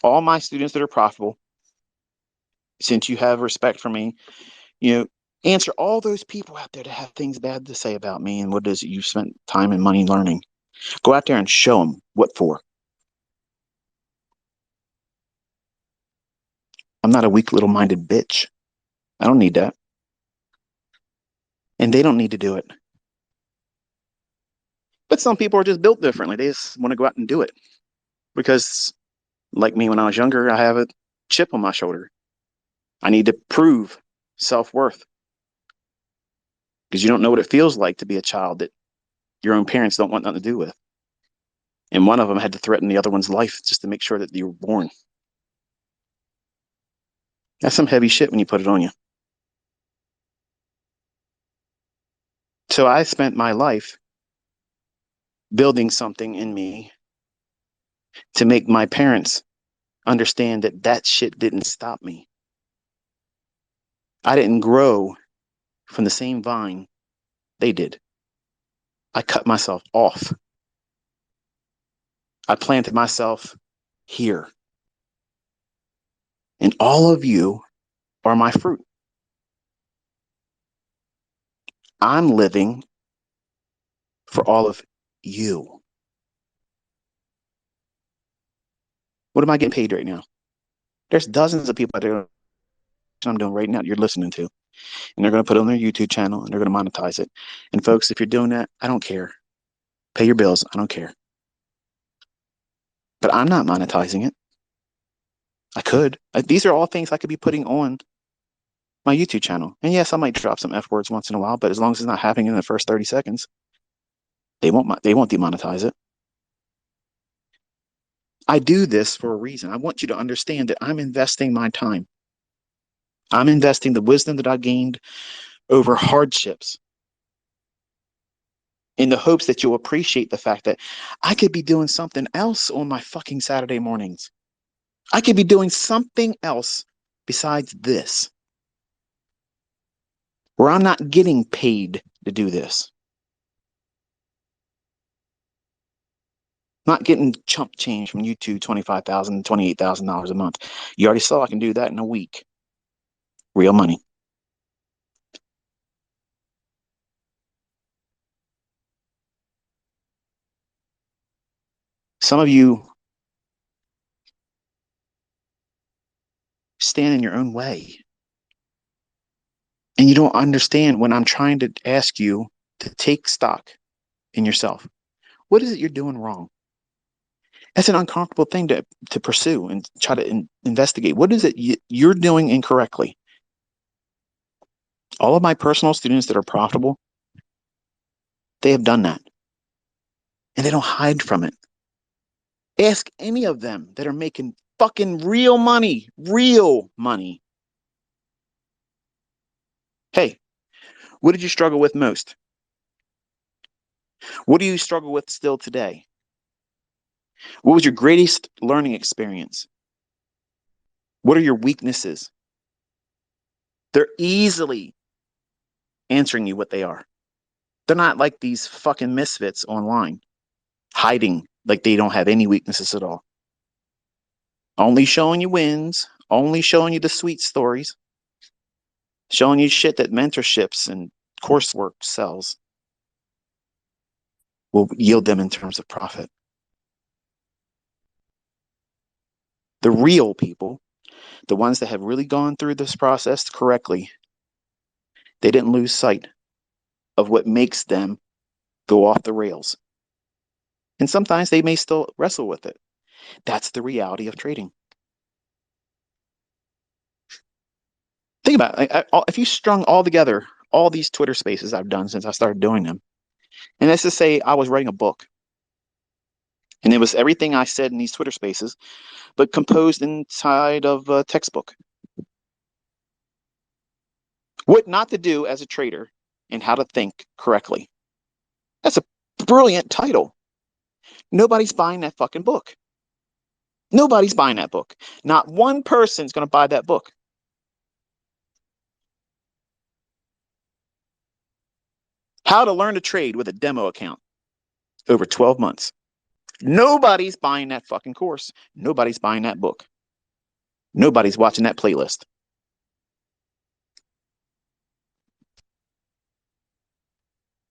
all my students that are profitable, since you have respect for me, you know, answer all those people out there that have things bad to say about me and what it is that you spent time and money learning. Go out there and show them what for. I'm not a weak little minded bitch. I don't need that. And they don't need to do it. But some people are just built differently. They just want to go out and do it. Because, like me when I was younger, I have a chip on my shoulder. I need to prove self worth. Because you don't know what it feels like to be a child that your own parents don't want nothing to do with. And one of them had to threaten the other one's life just to make sure that you were born. That's some heavy shit when you put it on you. So I spent my life building something in me to make my parents understand that that shit didn't stop me. I didn't grow from the same vine they did. I cut myself off. I planted myself here. And all of you are my fruit. I'm living for all of you. What am I getting paid right now? There's dozens of people out there I'm doing right now you're listening to. And they're going to put it on their YouTube channel and they're going to monetize it. And folks, if you're doing that, I don't care. Pay your bills. I don't care. But I'm not monetizing it. I could. These are all things I could be putting on my YouTube channel. And yes, I might drop some F words once in a while, but as long as it's not happening in the first 30 seconds, they won't demonetize it. I do this for a reason. I want you to understand that I'm investing my time. I'm investing the wisdom that I gained over hardships in the hopes that you'll appreciate the fact that I could be doing something else on my fucking Saturday mornings. I could be doing something else besides this, where I'm not getting paid to do this. Not getting chump change from YouTube, $25,000, $28,000 a month. You already saw I can do that in a week. Real money. Some of you stand in your own way. And you don't understand when I'm trying to ask you to take stock in yourself. What is it you're doing wrong? That's an uncomfortable thing to pursue and try to investigate. What is it you're doing incorrectly? All of my personal students that are profitable, they have done that. And they don't hide from it. Ask any of them that are making fucking real money. Hey, what did you struggle with most? What do you struggle with still today? What was your greatest learning experience? What are your weaknesses? They're easily answering you what they are. They're not like these fucking misfits online, hiding like they don't have any weaknesses at all. Only showing you wins, only showing you the sweet stories, showing you shit that mentorships and coursework sells will yield them in terms of profit. The real people, the ones that have really gone through this process correctly, they didn't lose sight of what makes them go off the rails. And sometimes they may still wrestle with it. That's the reality of trading. Think about it. If you strung all together all these Twitter spaces I've done since I started doing them, and let's just say I was writing a book, and it was everything I said in these Twitter spaces, but composed inside of a textbook. What not to do as a trader and how to think correctly. That's a brilliant title. Nobody's buying that fucking book. Nobody's buying that book. Not 1 person's going to buy that book. How to learn to trade with a demo account over 12 months. Nobody's buying that fucking course. Nobody's buying that book. Nobody's watching that playlist.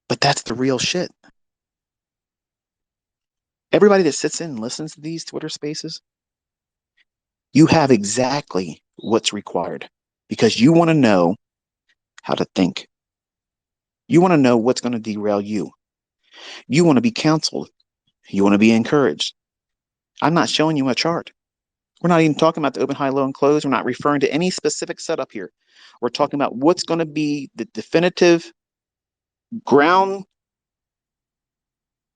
But that's the real shit. Everybody that sits in and listens to these Twitter spaces, you have exactly what's required because you want to know how to think. You want to know what's going to derail you. You want to be counseled. You want to be encouraged. I'm not showing you a chart. We're not even talking about the open, high, low, and close. We're not referring to any specific setup here. We're talking about what's going to be the definitive ground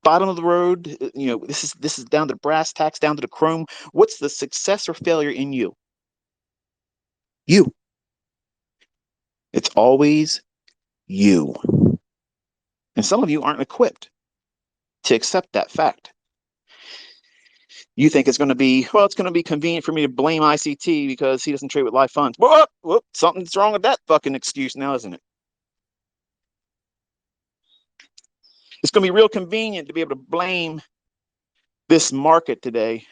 bottom of the road. This is down to the brass tacks, down to the chrome. What's the success or failure in you? You. It's always you. And some of you aren't equipped to accept that fact. You think it's going to be, well, it's going to be convenient for me to blame ICT because he doesn't trade with live funds. Whoop, something's wrong with that fucking excuse now, isn't it? It's going to be real convenient to be able to blame this market today.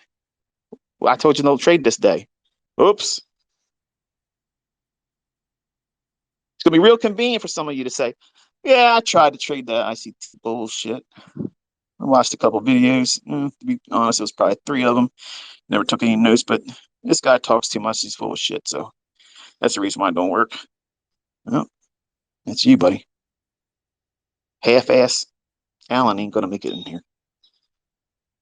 Well, I told you don't trade this day. Oops. It's going to be real convenient for some of you to say, yeah, I tried to trade that ICT bullshit. I watched a couple videos. To be honest, it was probably 3 of them. Never took any notes, but this guy talks too much. He's full of shit. So that's the reason why it don't work. Well, that's you, buddy. Half-ass Allen ain't going to make it in here.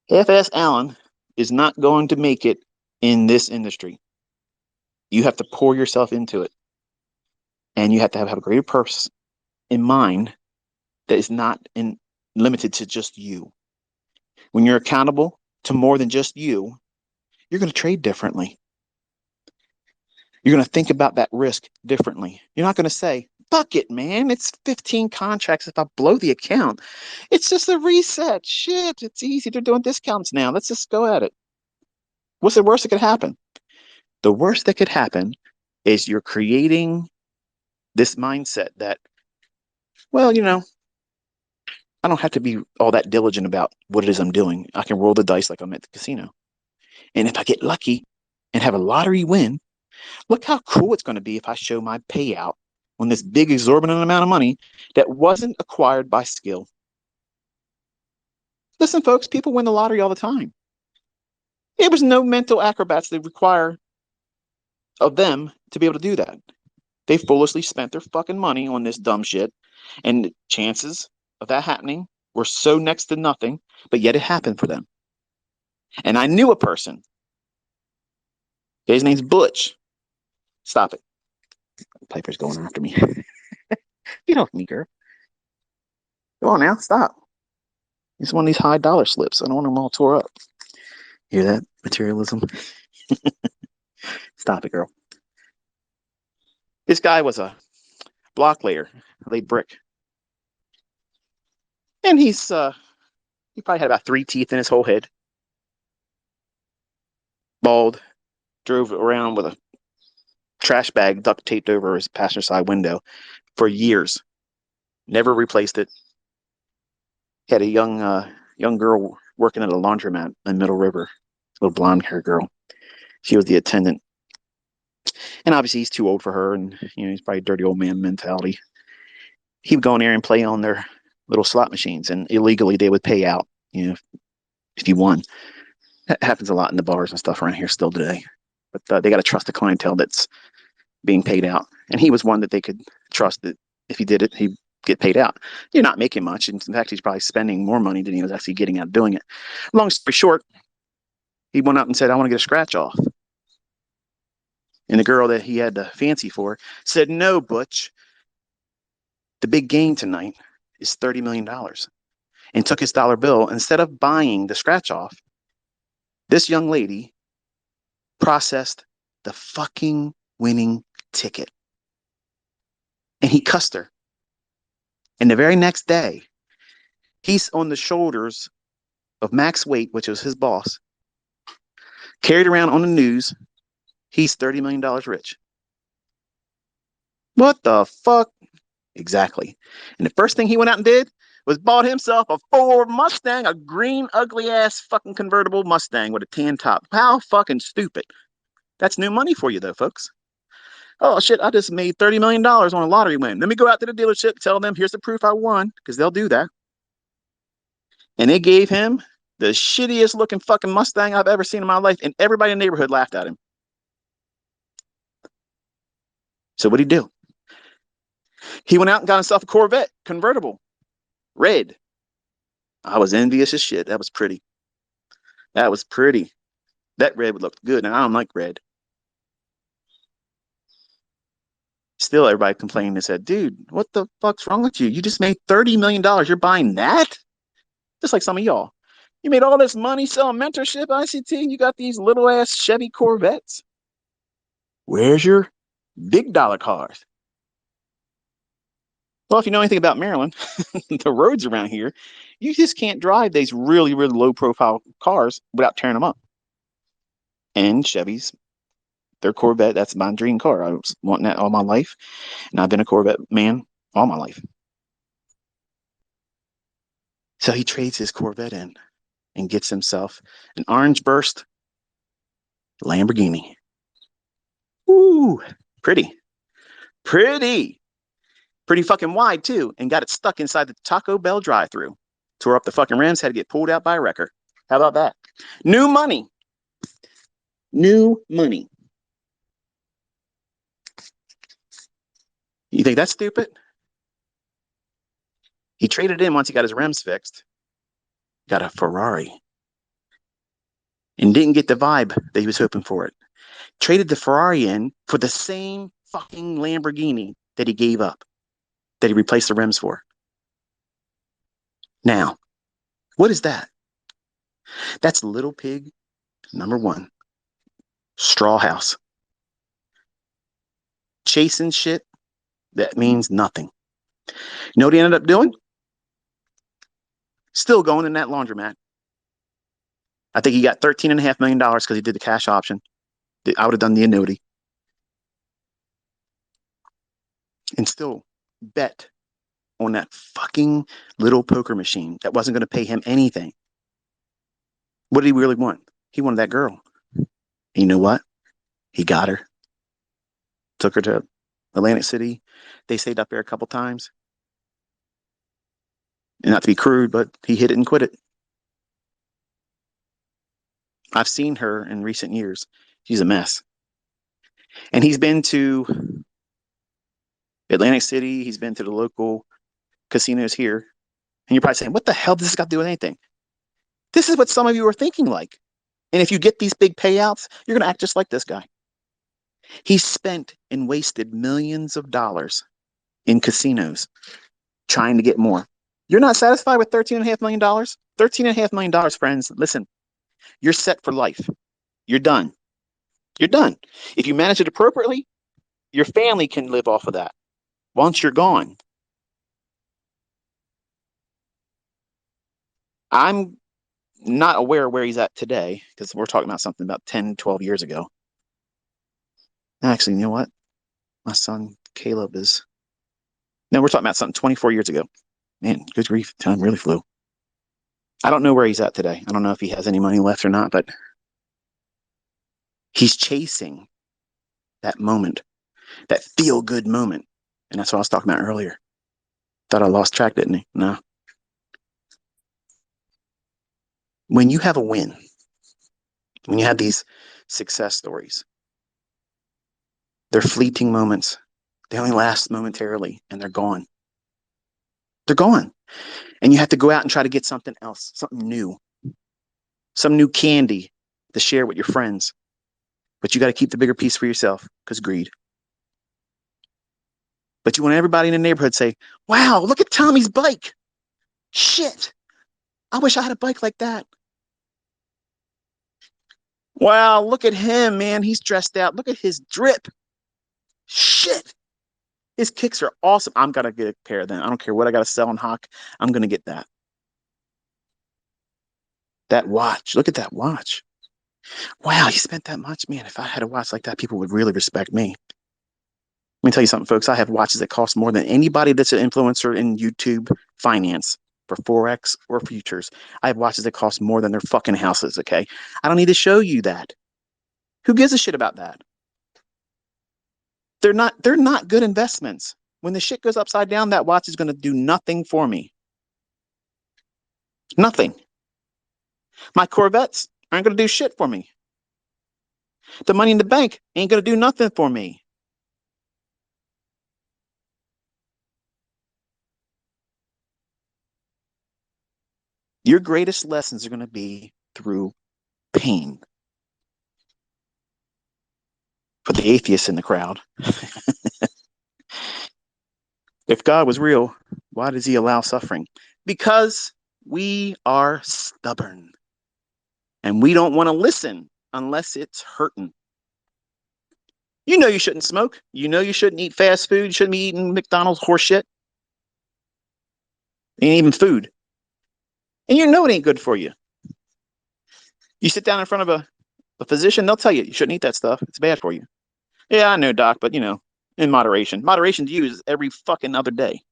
Half-ass Allen is not going to make it in this industry. You have to pour yourself into it. And you have to have a greater purpose in mind that is not limited to just you. When you're accountable to more than just you, you're going to trade differently. You're going to think about that risk differently. You're not going to say, fuck it, man. It's 15 contracts if I blow the account. It's just a reset. Shit, it's easy. They're doing discounts now. Let's just go at it. What's the worst that could happen? The worst that could happen is you're creating this mindset that, well, I don't have to be all that diligent about what it is I'm doing. I can roll the dice like I'm at the casino. And if I get lucky and have a lottery win, look how cool it's going to be if I show my payout on this big exorbitant amount of money that wasn't acquired by skill. Listen, folks, people win the lottery all the time. There was no mental acrobats that require of them to be able to do that. They foolishly spent their fucking money on this dumb shit, and the chances of that happening were so next to nothing, but yet it happened for them. And I knew a person. His name's Butch. Stop it. Piper's going after me. Get off me, girl. Come on now, stop. It's one of these high dollar slips. I don't want them all tore up. Hear that? Materialism. Stop it, girl. This guy was a block layer, laid brick. And he probably had about 3 teeth in his whole head. Bald. Drove around with a trash bag duct taped over his passenger side window for years. Never replaced it. He had a young girl working at a laundromat in Middle River, little blonde hair girl. She was the attendant. And obviously he's too old for her, and he's probably dirty old man mentality. He would go in there and play on their little slot machines, and illegally they would pay out, if you won. That happens a lot in the bars and stuff around here still today. But they got to trust the clientele that's being paid out. And he was one that they could trust that if he did it, he'd get paid out. You're not making much. In fact, he's probably spending more money than he was actually getting out doing it. Long story short, he went up and said, I want to get a scratch off. And the girl that he had the fancy for said, no, Butch, the big gain tonight is $30 million. And took his dollar bill. Instead of buying the scratch off, this young lady processed the fucking winning ticket. And he cussed her. And the very next day, he's on the shoulders of Max Waite, which was his boss, carried around on the news. He's $30 million rich. What the fuck? Exactly. And the first thing he went out and did was bought himself a Ford Mustang, a green, ugly ass fucking convertible Mustang with a tan top. How fucking stupid. That's new money for you, though, folks. Oh, shit, I just made $30 million on a lottery win. Let me go out to the dealership, tell them, here's the proof I won, because they'll do that. And they gave him the shittiest looking fucking Mustang I've ever seen in my life, and everybody in the neighborhood laughed at him. So what'd he do? He went out and got himself a Corvette convertible, red. I was envious as shit. That was pretty. That was pretty. That red would look good, and I don't like red. Still, everybody complained and said, dude, what the fuck's wrong with you? You just made $30 million. You're buying that? Just like some of y'all. You made all this money selling mentorship, ICT, and you got these little ass Chevy Corvettes. Where's your big dollar cars? Well, if you know anything about Maryland, the roads around here, you just can't drive these really, really low profile cars without tearing them up. And Chevys, their Corvette, that's my dream car. I was wanting that all my life. And I've been a Corvette man all my life. So he trades his Corvette in and gets himself an orange burst Lamborghini. Ooh, pretty, pretty, pretty fucking wide too. And got it stuck inside the Taco Bell drive-thru. Tore up the fucking rims, had to get pulled out by a wrecker. How about that? New money. New money. You think that's stupid? He traded in once he got his rims fixed. Got a Ferrari. And didn't get the vibe that he was hoping for it. Traded the Ferrari in for the same fucking Lamborghini that he gave up, that he replaced the rims for. Now, what is that? That's Little Pig #1. Straw house. Chasing shit that means nothing. You know what he ended up doing? Still going in that laundromat. I think he got $13.5 million because he did the cash option. I would have done the annuity. And still bet on that fucking little poker machine that wasn't going to pay him anything. What did he really want? He wanted that girl. And you know what? He got her. Took her to Atlantic City. They stayed up there a couple times. And not to be crude, but he hit it and quit it. I've seen her in recent years. She's a mess. And he's been to Atlantic City. He's been to the local casinos here. And you're probably saying, what the hell does this got to do with anything? This is what some of you are thinking like. And if you get these big payouts, you're going to act just like this guy. He spent and wasted millions of dollars in casinos trying to get more. You're not satisfied with $13.5 million? $13.5 million, friends. Listen, you're set for life. You're done. You're done. If you manage it appropriately, your family can live off of that once you're gone. I'm not aware where he's at today because we're talking about something about 10, 12 years ago. Actually, you know what? My son Caleb is. No, we're talking about something 24 years ago. Man, good grief. Time really flew. I don't know where he's at today. I don't know if he has any money left or not, but he's chasing that moment, that feel good moment. And that's what I was talking about earlier. Thought I lost track, didn't he? No. When you have a win, when you have these success stories, they're fleeting moments. They only last momentarily and they're gone. They're gone. And you have to go out and try to get something else, something new, some new candy to share with your friends. But you got to keep the bigger piece for yourself because greed. But you want everybody in the neighborhood to say, wow, look at Tommy's bike. Shit. I wish I had a bike like that. Wow, look at him, man. He's dressed out. Look at his drip. Shit. His kicks are awesome. I'm going to get a pair of them. I don't care what I got to sell on Hawk. I'm going to get that. That watch. Look at that watch. Wow, he spent that much. Man, if I had a watch like that, people would really respect me. Let me tell you something, folks. I have watches that cost more than anybody that's an influencer in YouTube finance for Forex or futures. I have watches that cost more than their fucking houses, okay? I don't need to show you that. Who gives a shit about that? They're not good investments. When the shit goes upside down, that watch is going to do nothing for me. Nothing. My Corvettes aren't going to do shit for me. The money in the bank ain't going to do nothing for me. Your greatest lessons are going to be through pain. For the atheists in the crowd, if God was real, why does he allow suffering? Because we are stubborn and we don't want to listen unless it's hurting. You know you shouldn't smoke. You know you shouldn't eat fast food. You shouldn't be eating McDonald's horse shit. Ain't even food. And you know it ain't good for you. You sit down in front of a physician, they'll tell you you shouldn't eat that stuff. It's bad for you. Yeah, I know, doc, but in moderation. Moderation to you is every fucking other day.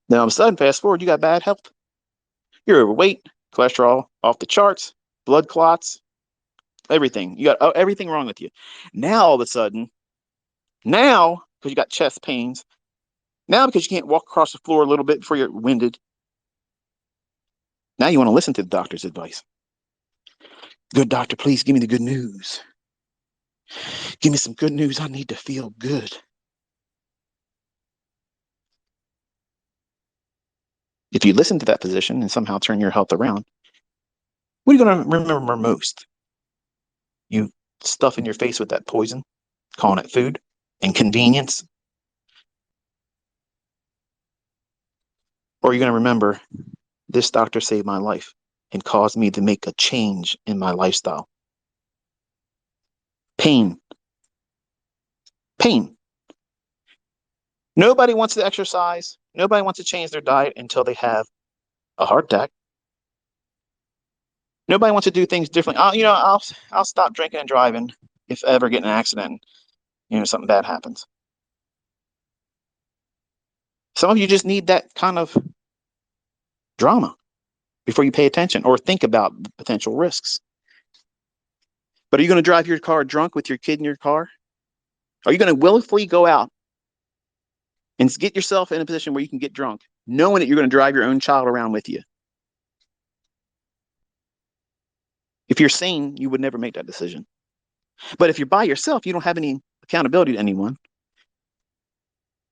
Then all of a sudden, fast forward, you got bad health. You're overweight, cholesterol off the charts, blood clots, everything. You got everything wrong with you. Now, all of a sudden, now, because you got chest pains, now because you can't walk across the floor a little bit before you're winded, now you want to listen to the doctor's advice. Good doctor, please give me the good news. Give me some good news. I need to feel good. If you listen to that physician and somehow turn your health around, what are you going to remember most? You stuffing your face with that poison, calling it food, and convenience? Or are you going to remember this doctor saved my life and caused me to make a change in my lifestyle? Pain. Pain. Nobody wants to exercise. Nobody wants to change their diet until they have a heart attack. Nobody wants to do things differently. I'll stop drinking and driving if I ever get in an accident. Something bad happens. Some of you just need that kind of drama before you pay attention or think about the potential risks. But are you going to drive your car drunk with your kid in your car? Are you going to willfully go out and get yourself in a position where you can get drunk, knowing that you're going to drive your own child around with you? If you're sane, you would never make that decision. But if you're by yourself, you don't have any accountability to anyone.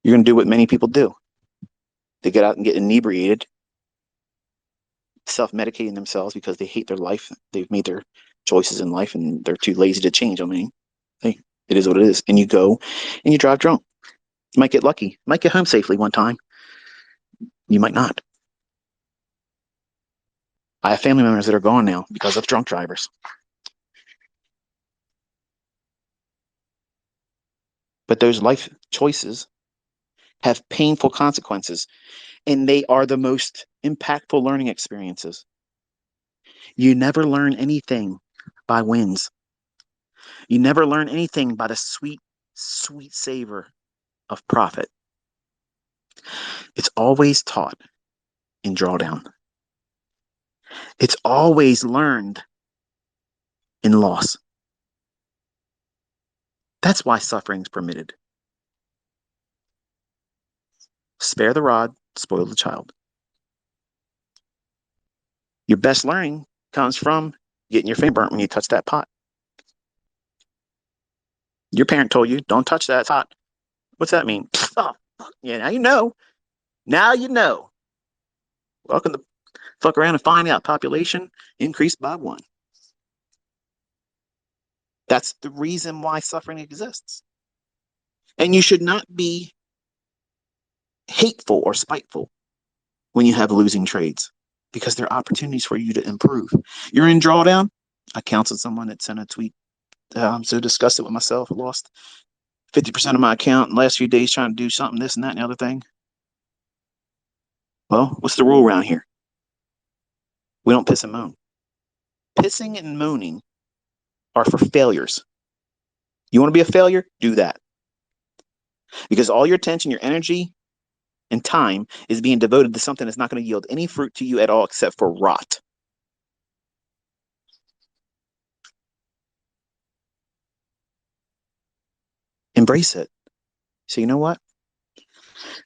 You're going to do what many people do. They get out and get inebriated, self-medicating themselves because they hate their life. They've made their choices in life and they're too lazy to change. I mean, hey, it is what it is. And you go and you drive drunk. You might get lucky. You might get home safely one time. You might not. I have family members that are gone now because of drunk drivers. But those life choices have painful consequences, and they are the most impactful learning experiences. You never learn anything by wins. You never learn anything by the sweet, sweet savor of profit. It's always taught in drawdown. It's always learned in loss. That's why suffering is permitted. Spare the rod, spoil the child. Your best learning comes from getting your finger burnt when you touch that pot. Your parent told you, don't touch that, it's hot. What's that mean? Oh, yeah, now you know. Now you know. Welcome to fuck around and find out. Population increased by 1. That's the reason why suffering exists. And you should not be hateful or spiteful when you have losing trades because there are opportunities for you to improve. You're in drawdown. I counseled someone that sent a tweet. I'm so disgusted with myself. I lost 50% of my account in the last few days trying to do something, this and that and the other thing. Well, what's the rule around here? We don't piss and moan. Pissing and moaning are for failures. You want to be a failure? Do that. because all your attention, your energy, and time is being devoted to something that's not going to yield any fruit to you at all except for rot. Embrace it. So, you know what?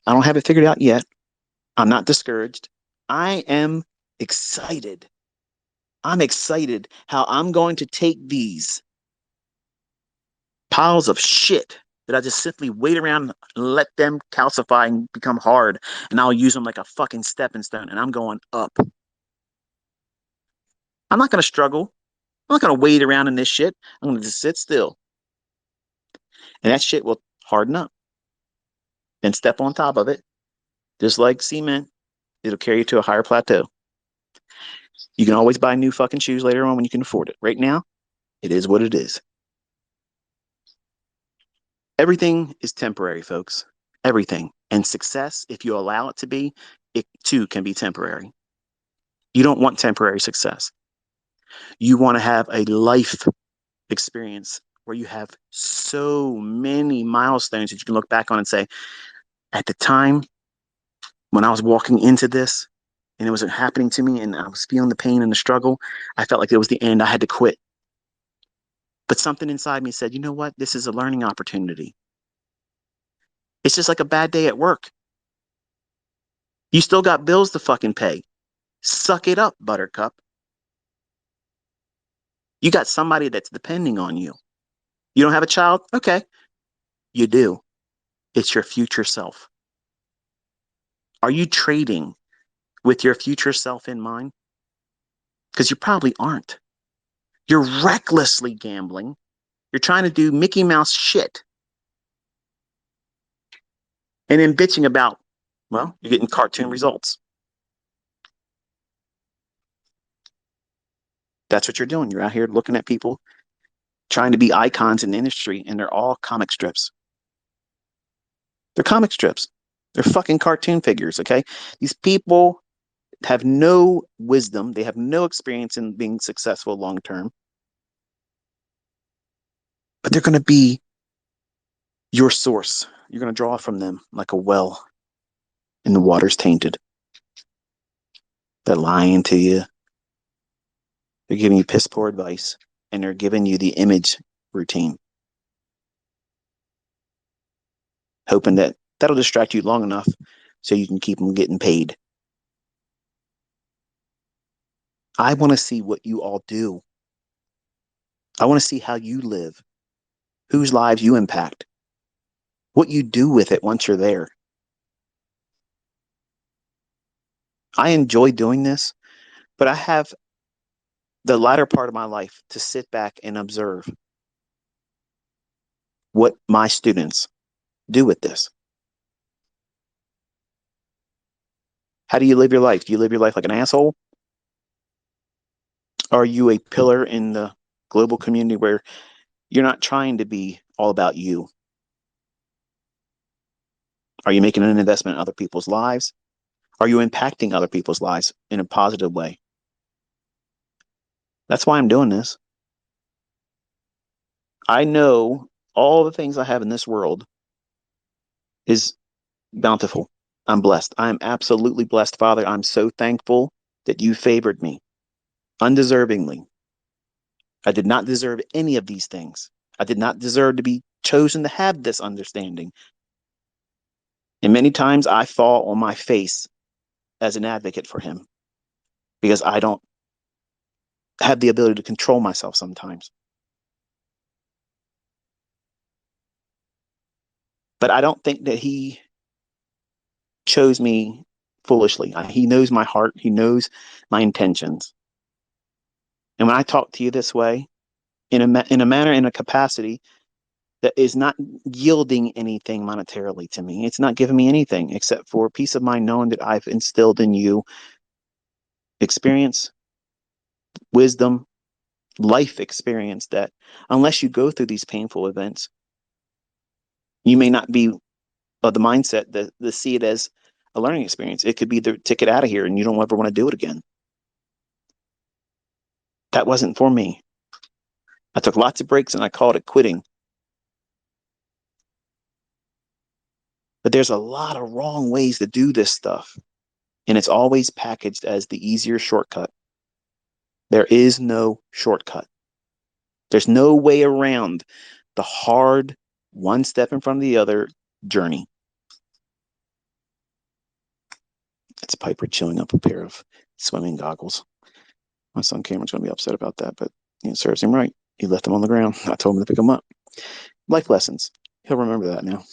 I don't have it figured out yet. I'm not discouraged. I am excited. I'm excited how I'm going to take these piles of shit that I just simply wait around and let them calcify and become hard, and I'll use them like a fucking stepping stone, and I'm going up. I'm not going to struggle. I'm not going to wait around in this shit. I'm going to just sit still, and that shit will harden up and step on top of it, just like cement. It'll carry you to a higher plateau. You can always buy new fucking shoes later on when you can afford it. Right now, it is what it is. Everything is temporary, folks. Everything. And success, if you allow it to be, it too can be temporary. You don't want temporary success. You want to have a life experience where you have so many milestones that you can look back on and say, at the time when I was walking into this and it was happening to me and I was feeling the pain and the struggle, I felt like it was the end. I had to quit. But something inside me said, you know what? This is a learning opportunity. It's just like a bad day at work. You still got bills to fucking pay. Suck it up, buttercup. You got somebody that's depending on you. You don't have a child? Okay. You do. It's your future self. Are you trading with your future self in mind? Because you probably aren't. You're recklessly gambling. You're trying to do Mickey Mouse shit and then bitching about, well, you're getting cartoon results. That's what you're doing. You're out here looking at people trying to be icons in the industry, and they're all comic strips. They're comic strips. They're fucking cartoon figures, okay? These people have no wisdom. They have no experience in being successful long term, but they're going to be your source. You're going to draw from them like a well, and the water's tainted. They're lying to you. They're giving you piss poor advice, and they're giving you the image routine, hoping that that'll distract you long enough so you can keep them getting paid. I want to see what you all do. I want to see how you live, whose lives you impact, what you do with it once you're there. I enjoy doing this, but I have the latter part of my life to sit back and observe what my students do with this. How do you live your life? Do you live your life like an asshole? Are you a pillar in the global community where you're not trying to be all about you? Are you making an investment in other people's lives? Are you impacting other people's lives in a positive way? That's why I'm doing this. I know all the things I have in this world is bountiful. I'm blessed. I'm absolutely blessed, Father. I'm so thankful that you favored me undeservingly. I did not deserve any of these things. I did not deserve to be chosen to have this understanding. And many times I fall on my face as an advocate for him because I don't have the ability to control myself sometimes. But I don't think that he chose me foolishly. He knows my heart, he knows my intentions. And when I talk to you this way, in a manner, in a capacity that is not yielding anything monetarily to me, it's not giving me anything except for peace of mind knowing that I've instilled in you experience, wisdom, life experience that unless you go through these painful events, you may not be of the mindset that see it as a learning experience. It could be the ticket out of here and you don't ever want to do it again. That wasn't for me. I took lots of breaks and I called it quitting. But there's a lot of wrong ways to do this stuff. And it's always packaged as the easier shortcut. There is no shortcut. There's no way around the hard, one step in front of the other journey. It's Piper chilling up a pair of swimming goggles. My son Cameron's going to be upset about that, but it serves him right. He left them on the ground. I told him to pick them up. Life lessons. He'll remember that now.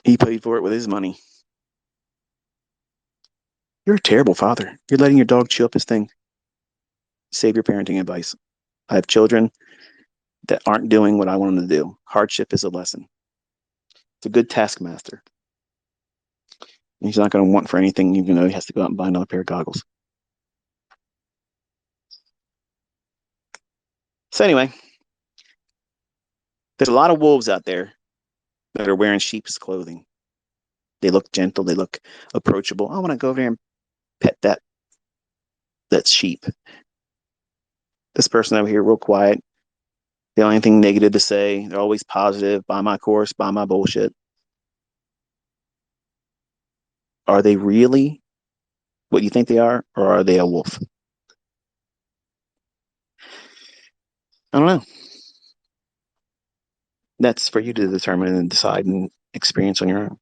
He paid for it with his money. You're a terrible father. You're letting your dog chew up his thing. Save your parenting advice. I have children that aren't doing what I want them to do. Hardship is a lesson. It's a good taskmaster. He's not going to want for anything, even though he has to go out and buy another pair of goggles. So anyway, there's a lot of wolves out there that are wearing sheep's clothing. They look gentle. They look approachable. I want to go over there and pet that sheep. This person over here, real quiet. The only thing negative to say, they're always positive. Buy my course, buy my bullshit. Are they really what you think they are, or are they a wolf? I don't know. That's for you to determine and decide and experience on your own.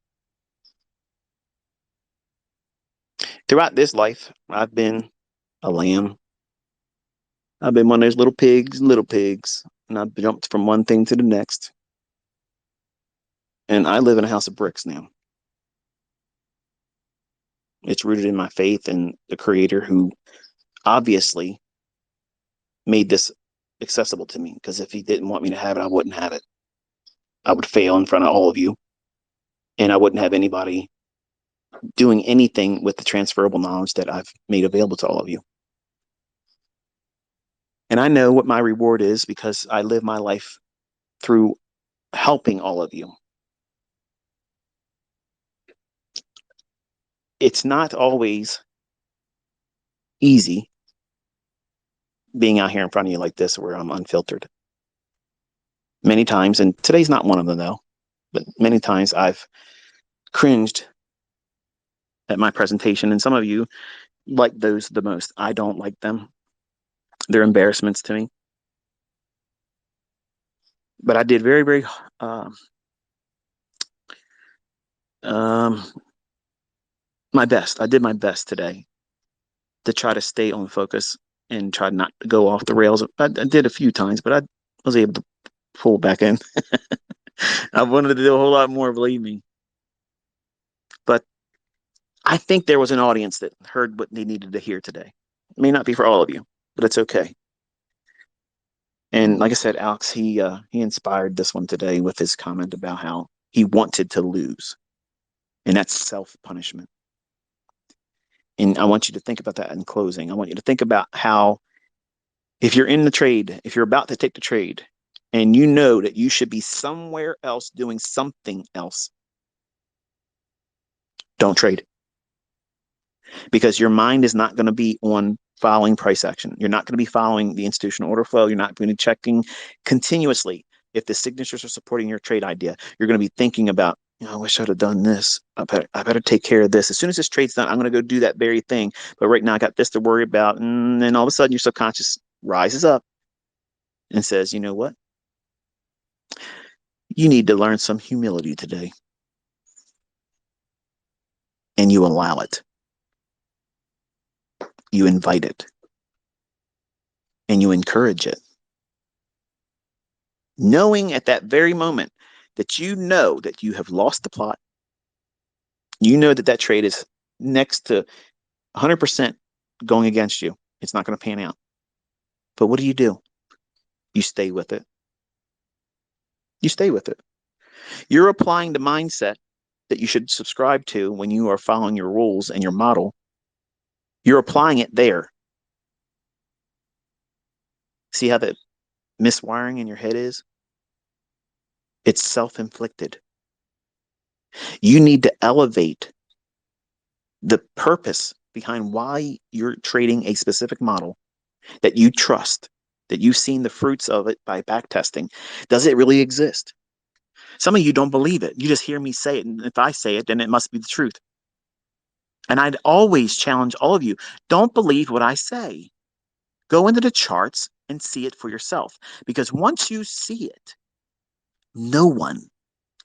Throughout this life, I've been a lamb. I've been one of those little pigs, and I've jumped from one thing to the next. And I live in a house of bricks now. It's rooted in my faith in the creator who obviously made this accessible to me. Because if he didn't want me to have it, I wouldn't have it. I would fail in front of all of you. And I wouldn't have anybody doing anything with the transferable knowledge that I've made available to all of you. And I know what my reward is because I live my life through helping all of you. It's not always easy being out here in front of you like this where I'm unfiltered. Many times, and today's not one of them though, but many times I've cringed at my presentation, and some of you like those the most. I don't like them. They're embarrassments to me. But I did very, very um, my best. I did my best today to try to stay on focus and try not to go off the rails. I did a few times, but I was able to pull back in. I wanted to do a whole lot more, believe me. But I think there was an audience that heard what they needed to hear today. It may not be for all of you, but it's okay. And like I said, Alex, he inspired this one today with his comment about how he wanted to lose, and that's self-punishment. And I want you to think about that in closing. I want you to think about how if you're in the trade, if you're about to take the trade, and you know that you should be somewhere else doing something else, don't trade. Because your mind is not going to be on following price action. You're not going to be following the institutional order flow. You're not going to be checking continuously if the signatures are supporting your trade idea. You're going to be thinking about, I wish I'd have done this. I better take care of this. As soon as this trade's done, I'm going to go do that very thing. But right now I got this to worry about. And then all of a sudden your subconscious rises up and says, you know what? You need to learn some humility today. And you allow it. You invite it. And you encourage it. Knowing at that very moment that you know that you have lost the plot. You know that that trade is next to 100% going against you. It's not going to pan out. But what do? You stay with it. You stay with it. You're applying the mindset that you should subscribe to when you are following your rules and your model. You're applying it there. See how the miswiring in your head is? It's self-inflicted. You need to elevate the purpose behind why you're trading a specific model that you trust, that you've seen the fruits of it by back testing. Does it really exist? Some of you don't believe it. You just hear me say it. And if I say it, then it must be the truth. And I'd always challenge all of you, don't believe what I say. Go into the charts and see it for yourself. Because once you see it, no one,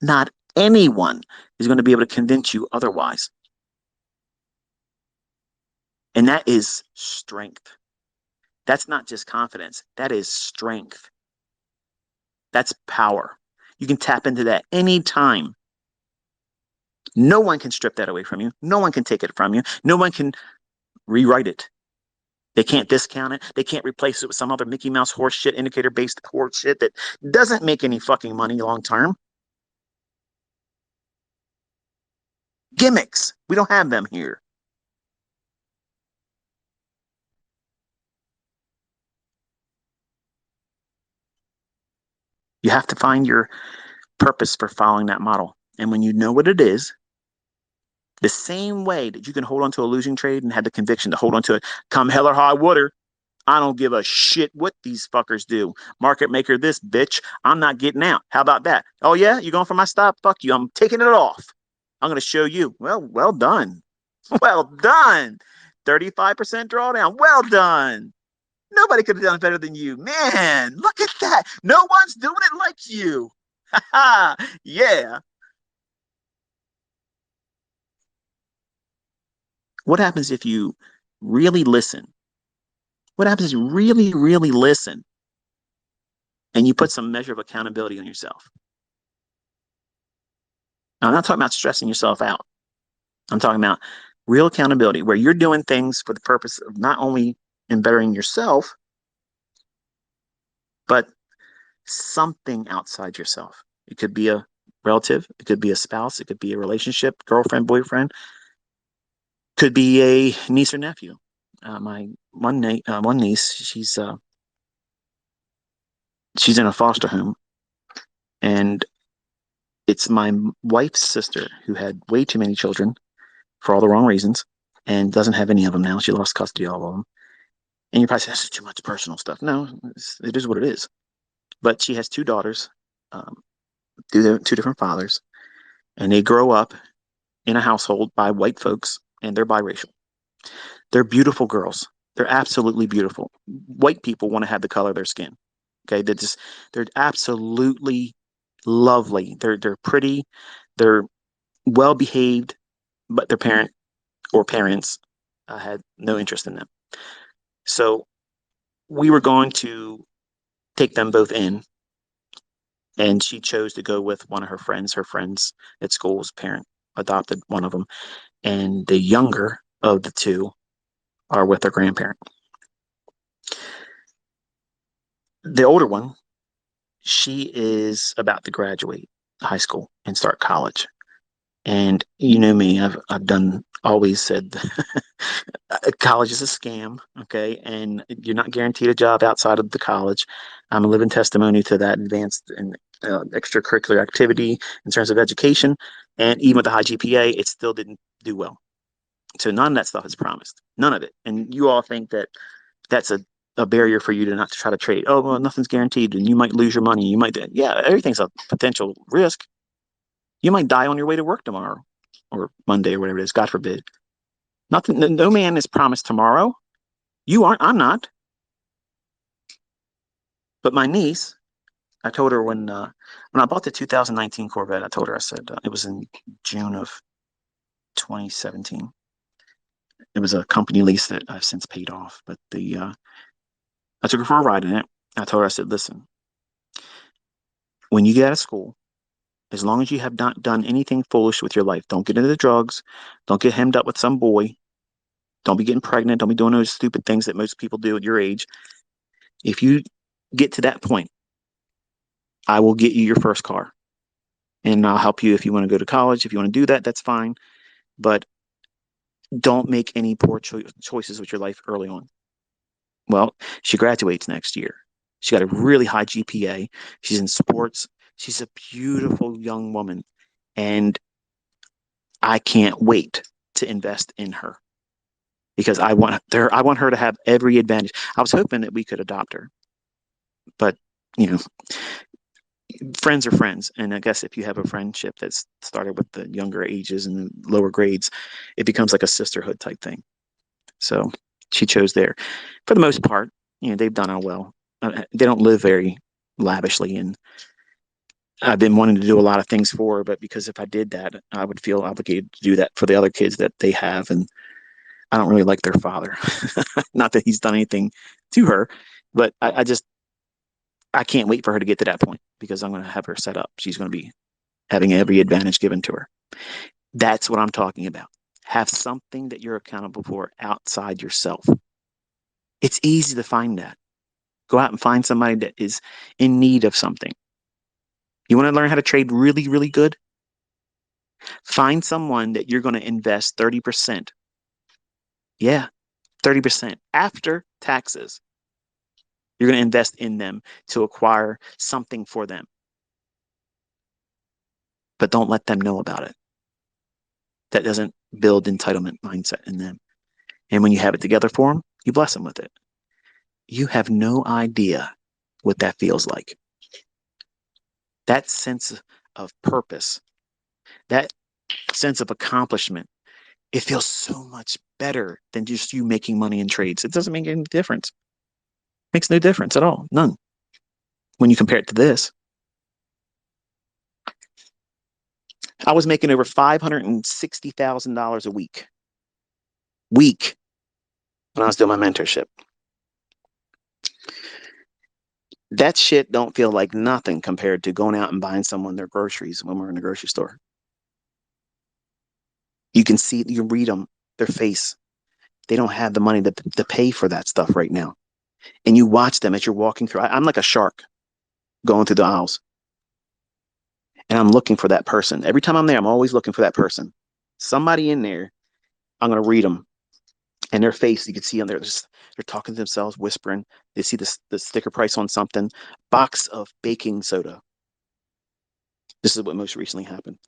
not anyone, is going to be able to convince you otherwise. And that is strength. That's not just confidence. That is strength. That's power. You can tap into that anytime. No one can strip that away from you. No one can take it from you. No one can rewrite it. They can't discount it. They can't replace it with some other Mickey Mouse horse shit, indicator based horse shit that doesn't make any fucking money long term. Gimmicks. We don't have them here. You have to find your purpose for following that model. And when you know what it is, the same way that you can hold on to a losing trade and have the conviction to hold on to it, come hell or high water, I don't give a shit what these fuckers do. Market maker this bitch. I'm not getting out. How about that? Oh yeah, you going for my stop? Fuck you. I'm taking it off. I'm going to show you. Well done. Well done. 35% drawdown. Well done. Nobody could have done it better than you. Man, look at that. No one's doing it like you. Yeah. What happens if you really listen? What happens if you really, really listen and you put some measure of accountability on yourself? Now, I'm not talking about stressing yourself out. I'm talking about real accountability where you're doing things for the purpose of not only in bettering yourself, but something outside yourself. It could be a relative, it could be a spouse, it could be a relationship, girlfriend, boyfriend, could be a niece or nephew. My one niece, she's in a foster home, and it's my wife's sister who had way too many children for all the wrong reasons and doesn't have any of them now. She lost custody of all of them. And you probably say, this is too much personal stuff. No, it is what it is. But she has two daughters, um, two different fathers, and they grow up in a household by white folks, and they're biracial. They're beautiful girls. They're absolutely beautiful. White people want to have the color of their skin. Okay, they're absolutely lovely. They're pretty. They're well behaved, but their parents had no interest in them. So we were going to take them both in, and she chose to go with one of her friends. Her friends at school's parent adopted one of them, and the younger of the two are with their grandparent. The older one, she is about to graduate high school and start college. And you know me, I've done always said college is a scam, okay, and you're not guaranteed a job outside of the college. I'm a living testimony to that advanced and extracurricular activity in terms of education, and even with the high GPA, it still didn't do well. So none of that stuff is promised, none of it. And you all think that that's a barrier for you to not to try to trade. Oh well, nothing's guaranteed, and you might lose your money. You might, yeah, everything's a potential risk. You might die on your way to work tomorrow or Monday or whatever it is. God forbid. Nothing. No man is promised tomorrow. You aren't. I'm not. But my niece, I told her when I bought the 2019 Corvette, I told her, I said it was in June of 2017. It was a company lease that I've since paid off. But I took her for a ride in it. I told her, I said, listen, when you get out of school, as long as you have not done anything foolish with your life, don't get into the drugs, don't get hemmed up with some boy, don't be getting pregnant, don't be doing those stupid things that most people do at your age. If you get to that point, I will get you your first car, and I'll help you if you want to go to college. If you want to do that, that's fine. But don't make any poor choices with your life early on. Well, she graduates next year. She got a really high GPA. She's in sports. She's a beautiful young woman. And I can't wait to invest in her because I want her to have every advantage. I was hoping that we could adopt her, but you know, friends are friends. And I guess if you have a friendship that's started with the younger ages and the lower grades, it becomes like a sisterhood type thing. So she chose there. For the most part, they've done all well. They don't live very lavishly, and I've been wanting to do a lot of things for her, but because if I did that, I would feel obligated to do that for the other kids that they have, and I don't really like their father. Not that he's done anything to her, but I can't wait for her to get to that point because I'm going to have her set up. She's going to be having every advantage given to her. That's what I'm talking about. Have something that you're accountable for outside yourself. It's easy to find that. Go out and find somebody that is in need of something. You want to learn how to trade really, really good? Find someone that you're going to invest 30%. Yeah, 30% after taxes. You're going to invest in them to acquire something for them. But don't let them know about it. That doesn't build entitlement mindset in them. And when you have it together for them, you bless them with it. You have no idea what that feels like. That sense of purpose, that sense of accomplishment, it feels so much better than just you making money in trades. It doesn't make any difference. It makes no difference at all. None. When you compare it to this, I was making over $560,000 a week when I was doing my mentorship. That shit don't feel like nothing compared to going out and buying someone their groceries when we're in the grocery store. You can see, you read them, their face. They don't have the money to pay for that stuff right now. And you watch them as you're walking through. I'm like a shark going through the aisles. And I'm looking for that person. Every time I'm there, I'm always looking for that person. Somebody in there, I'm going to read them. And their face, you can see on there, they're talking to themselves, whispering. They see the sticker price on something. Box of baking soda. This is what most recently happened.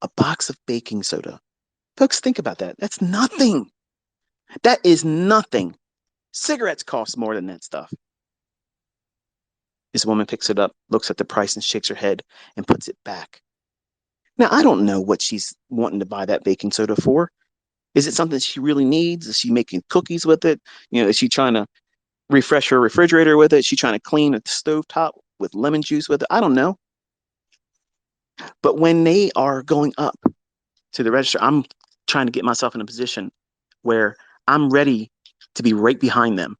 A box of baking soda. Folks, think about that. That's nothing. That is nothing. Cigarettes cost more than that stuff. This woman picks it up, looks at the price, and shakes her head and puts it back. Now, I don't know what she's wanting to buy that baking soda for. Is it something she really needs? Is she making cookies with it? Is she trying to refresh her refrigerator with it? Is she trying to clean a stove top with lemon juice with it? I don't know. But when they are going up to the register, I'm trying to get myself in a position where I'm ready to be right behind them.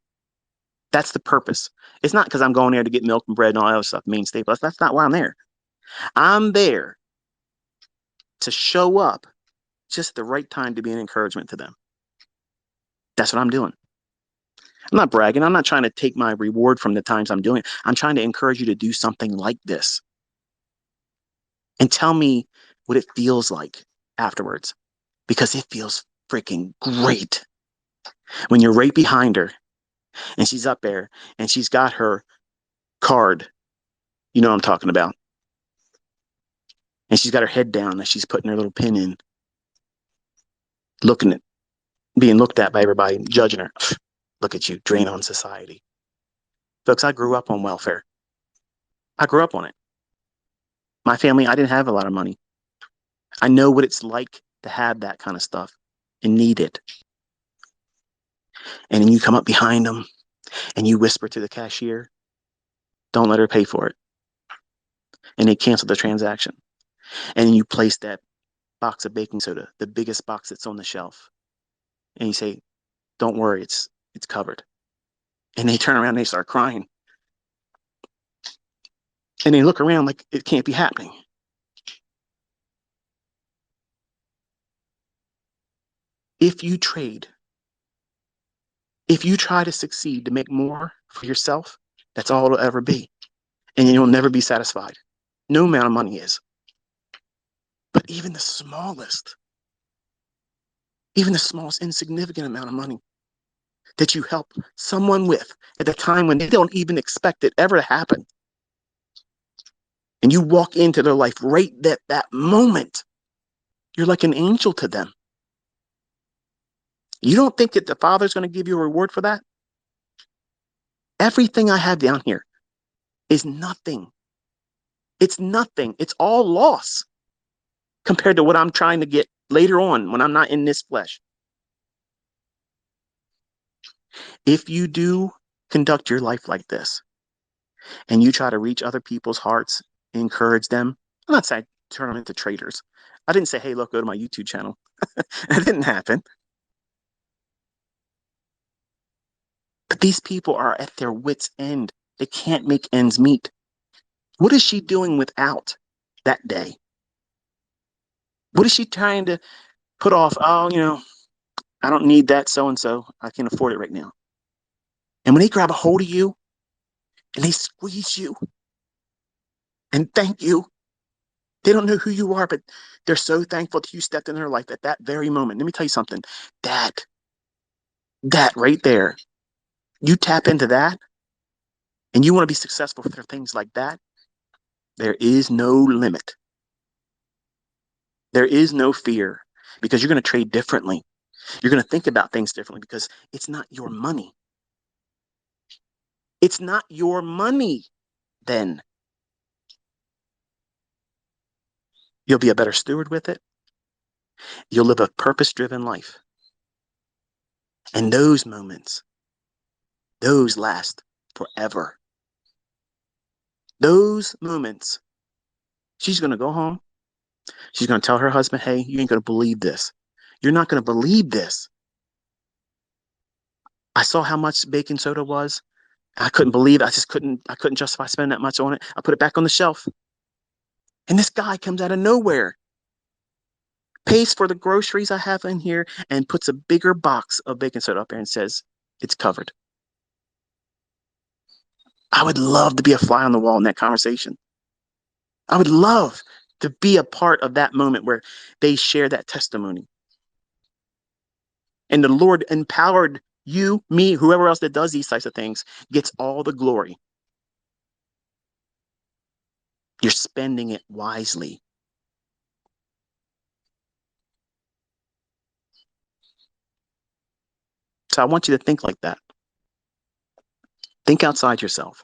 That's the purpose. It's not because I'm going there to get milk and bread and all that other stuff, main staples. That's not why I'm there. I'm there to show up just the right time to be an encouragement to them. That's what I'm doing. I'm not bragging. I'm not trying to take my reward from the times I'm doing it. I'm trying to encourage you to do something like this and tell me what it feels like afterwards, because it feels freaking great when you're right behind her and she's up there and she's got her card. You know what I'm talking about. And she's got her head down and she's putting her little pin in, looking at, being looked at by everybody, judging her. Look at you, drain on society. Folks, I grew up on welfare. I grew up on it. My family, I didn't have a lot of money. I know what it's like to have that kind of stuff and need it. And then you come up behind them and you whisper to the cashier, don't let her pay for it. And they cancel the transaction. And then you place that box of baking soda, the biggest box that's on the shelf. And you say, don't worry, it's covered. And they turn around and they start crying. And they look around like it can't be happening. If you trade, if you try to succeed to make more for yourself, that's all it'll ever be. And you'll never be satisfied. No amount of money is. But even the smallest insignificant amount of money that you help someone with at a time when they don't even expect it ever to happen, and you walk into their life right at that moment, you're like an angel to them. You don't think that the Father's going to give you a reward for that? Everything I have down here is nothing. It's nothing. It's all loss compared to what I'm trying to get later on when I'm not in this flesh. If you do conduct your life like this and you try to reach other people's hearts, encourage them, I'm not saying turn them into traitors. I didn't say, hey, look, go to my YouTube channel. It didn't happen. But these people are at their wits' end. They can't make ends meet. What is she doing without that day? What is she trying to put off? Oh, I don't need that so and so. I can afford it right now. And when they grab a hold of you and they squeeze you and thank you, they don't know who you are, but they're so thankful that you stepped in their life at that very moment. Let me tell you something. That, that right there, you tap into that and you want to be successful for things like that, there is no limit. There is no fear because you're going to trade differently. You're going to think about things differently because it's not your money. It's not your money then. You'll be a better steward with it. You'll live a purpose-driven life. And those moments, those last forever. Those moments, she's going to go home. She's going to tell her husband, hey, you ain't going to believe this. You're not going to believe this. I saw how much baking soda was. I couldn't believe it. I couldn't justify spending that much on it. I put it back on the shelf. And this guy comes out of nowhere, pays for the groceries I have in here, and puts a bigger box of baking soda up there and says, it's covered. I would love to be a fly on the wall in that conversation. I would love to be a part of that moment where they share that testimony. And the Lord empowered you, me, whoever else that does these types of things gets all the glory. You're spending it wisely. So I want you to think like that. Think outside yourself.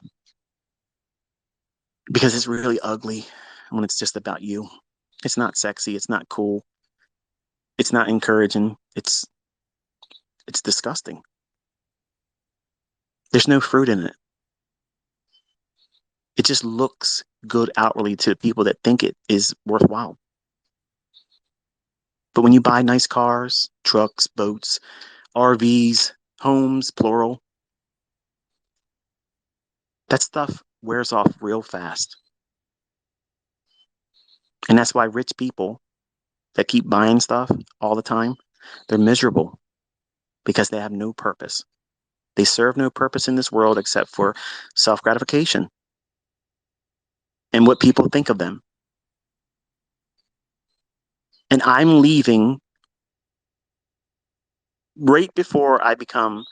Because it's really ugly when it's just about you. It's not sexy. It's not cool. It's not encouraging. It's disgusting. There's no fruit in it. It just looks good outwardly to people that think it is worthwhile. But when you buy nice cars, trucks, boats, RVs, homes, plural, that stuff wears off real fast. And that's why rich people that keep buying stuff all the time, they're miserable because they have no purpose. They serve no purpose in this world except for self-gratification and what people think of them. And I'm leaving right before I become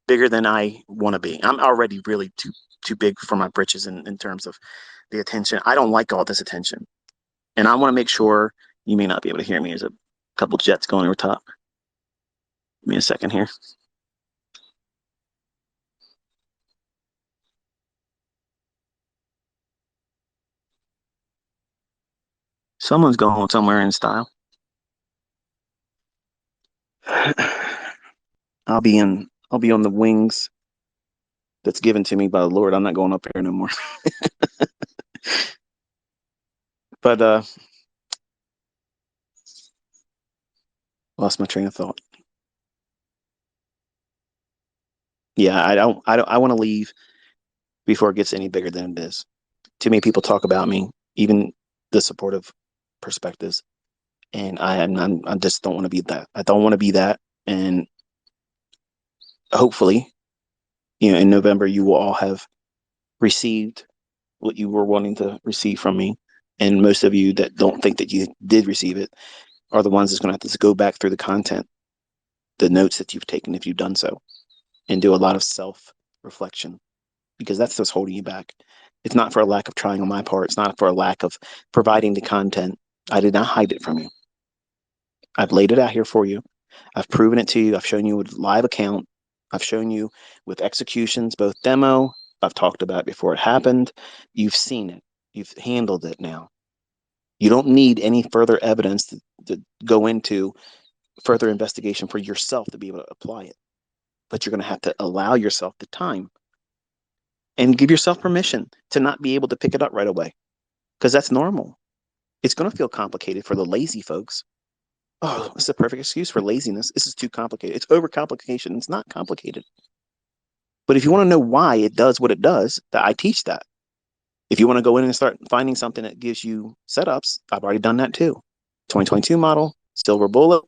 bigger than I want to be. I'm already really too big for my britches in terms of the attention. I don't like all this attention. And I want to make sure you may not be able to hear me. There's a couple jets going over top. Give me a second here. Someone's going somewhere in style. I'll be on the wings that's given to me by the Lord. I'm not going up here no more. But lost my train of thought. Yeah, I want to leave before it gets any bigger than it is. Too many people talk about me, even the supportive perspectives, and I just don't want to be that. I don't want to be that, and hopefully, in November you will all have received what you were wanting to receive from me, and most of you that don't think that you did receive it are the ones that's going to have to go back through the content, the notes that you've taken if you've done so, and do a lot of self reflection because that's what's holding you back. It's not for a lack of trying on my part. It's not for a lack of providing the content. I did not hide it from you. I've laid it out here for you. I've proven it to you. I've shown you with live account. I've shown you with executions, both demo. I've talked about it before it happened. You've seen it. You've handled it now. You don't need any further evidence to go into further investigation for yourself to be able to apply it. But you're going to have to allow yourself the time and give yourself permission to not be able to pick it up right away, because that's normal. It's going to feel complicated for the lazy folks. Oh, it's a perfect excuse for laziness. This is too complicated. It's overcomplication. It's not complicated. But if you want to know why it does what it does, I teach that. If you want to go in and start finding something that gives you setups, I've already done that too. 2022 model, silver bullet.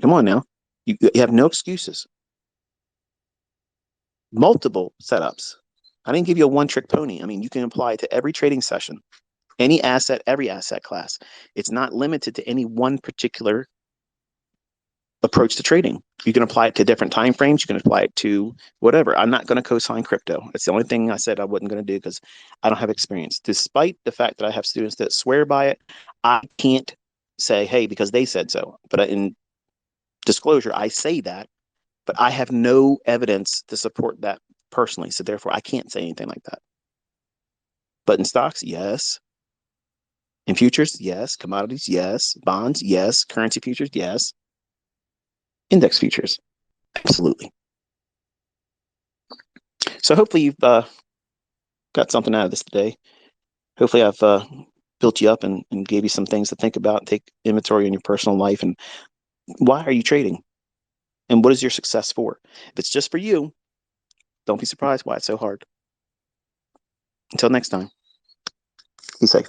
Come on now. You have no excuses. Multiple setups. I didn't give you a one trick pony. I mean, you can apply it to every trading session, any asset, every asset class. It's not limited to any one particular approach to trading. You can apply it to different time frames. You can apply it to whatever. I'm not going to co-sign crypto. It's the only thing I said I wasn't going to do because I don't have experience. Despite the fact that I have students that swear by it, I can't say, hey, because they said so. But in disclosure, I say that, but I have no evidence to support that personally. So therefore, I can't say anything like that. But in stocks, yes. In futures, yes. Commodities, yes. Bonds, yes. Currency futures, yes. Index futures, absolutely. So hopefully you've got something out of this today. Hopefully I've built you up and gave you some things to think about, take inventory in your personal life, and why are you trading? And what is your success for? If it's just for you, don't be surprised why it's so hard. Until next time, be safe.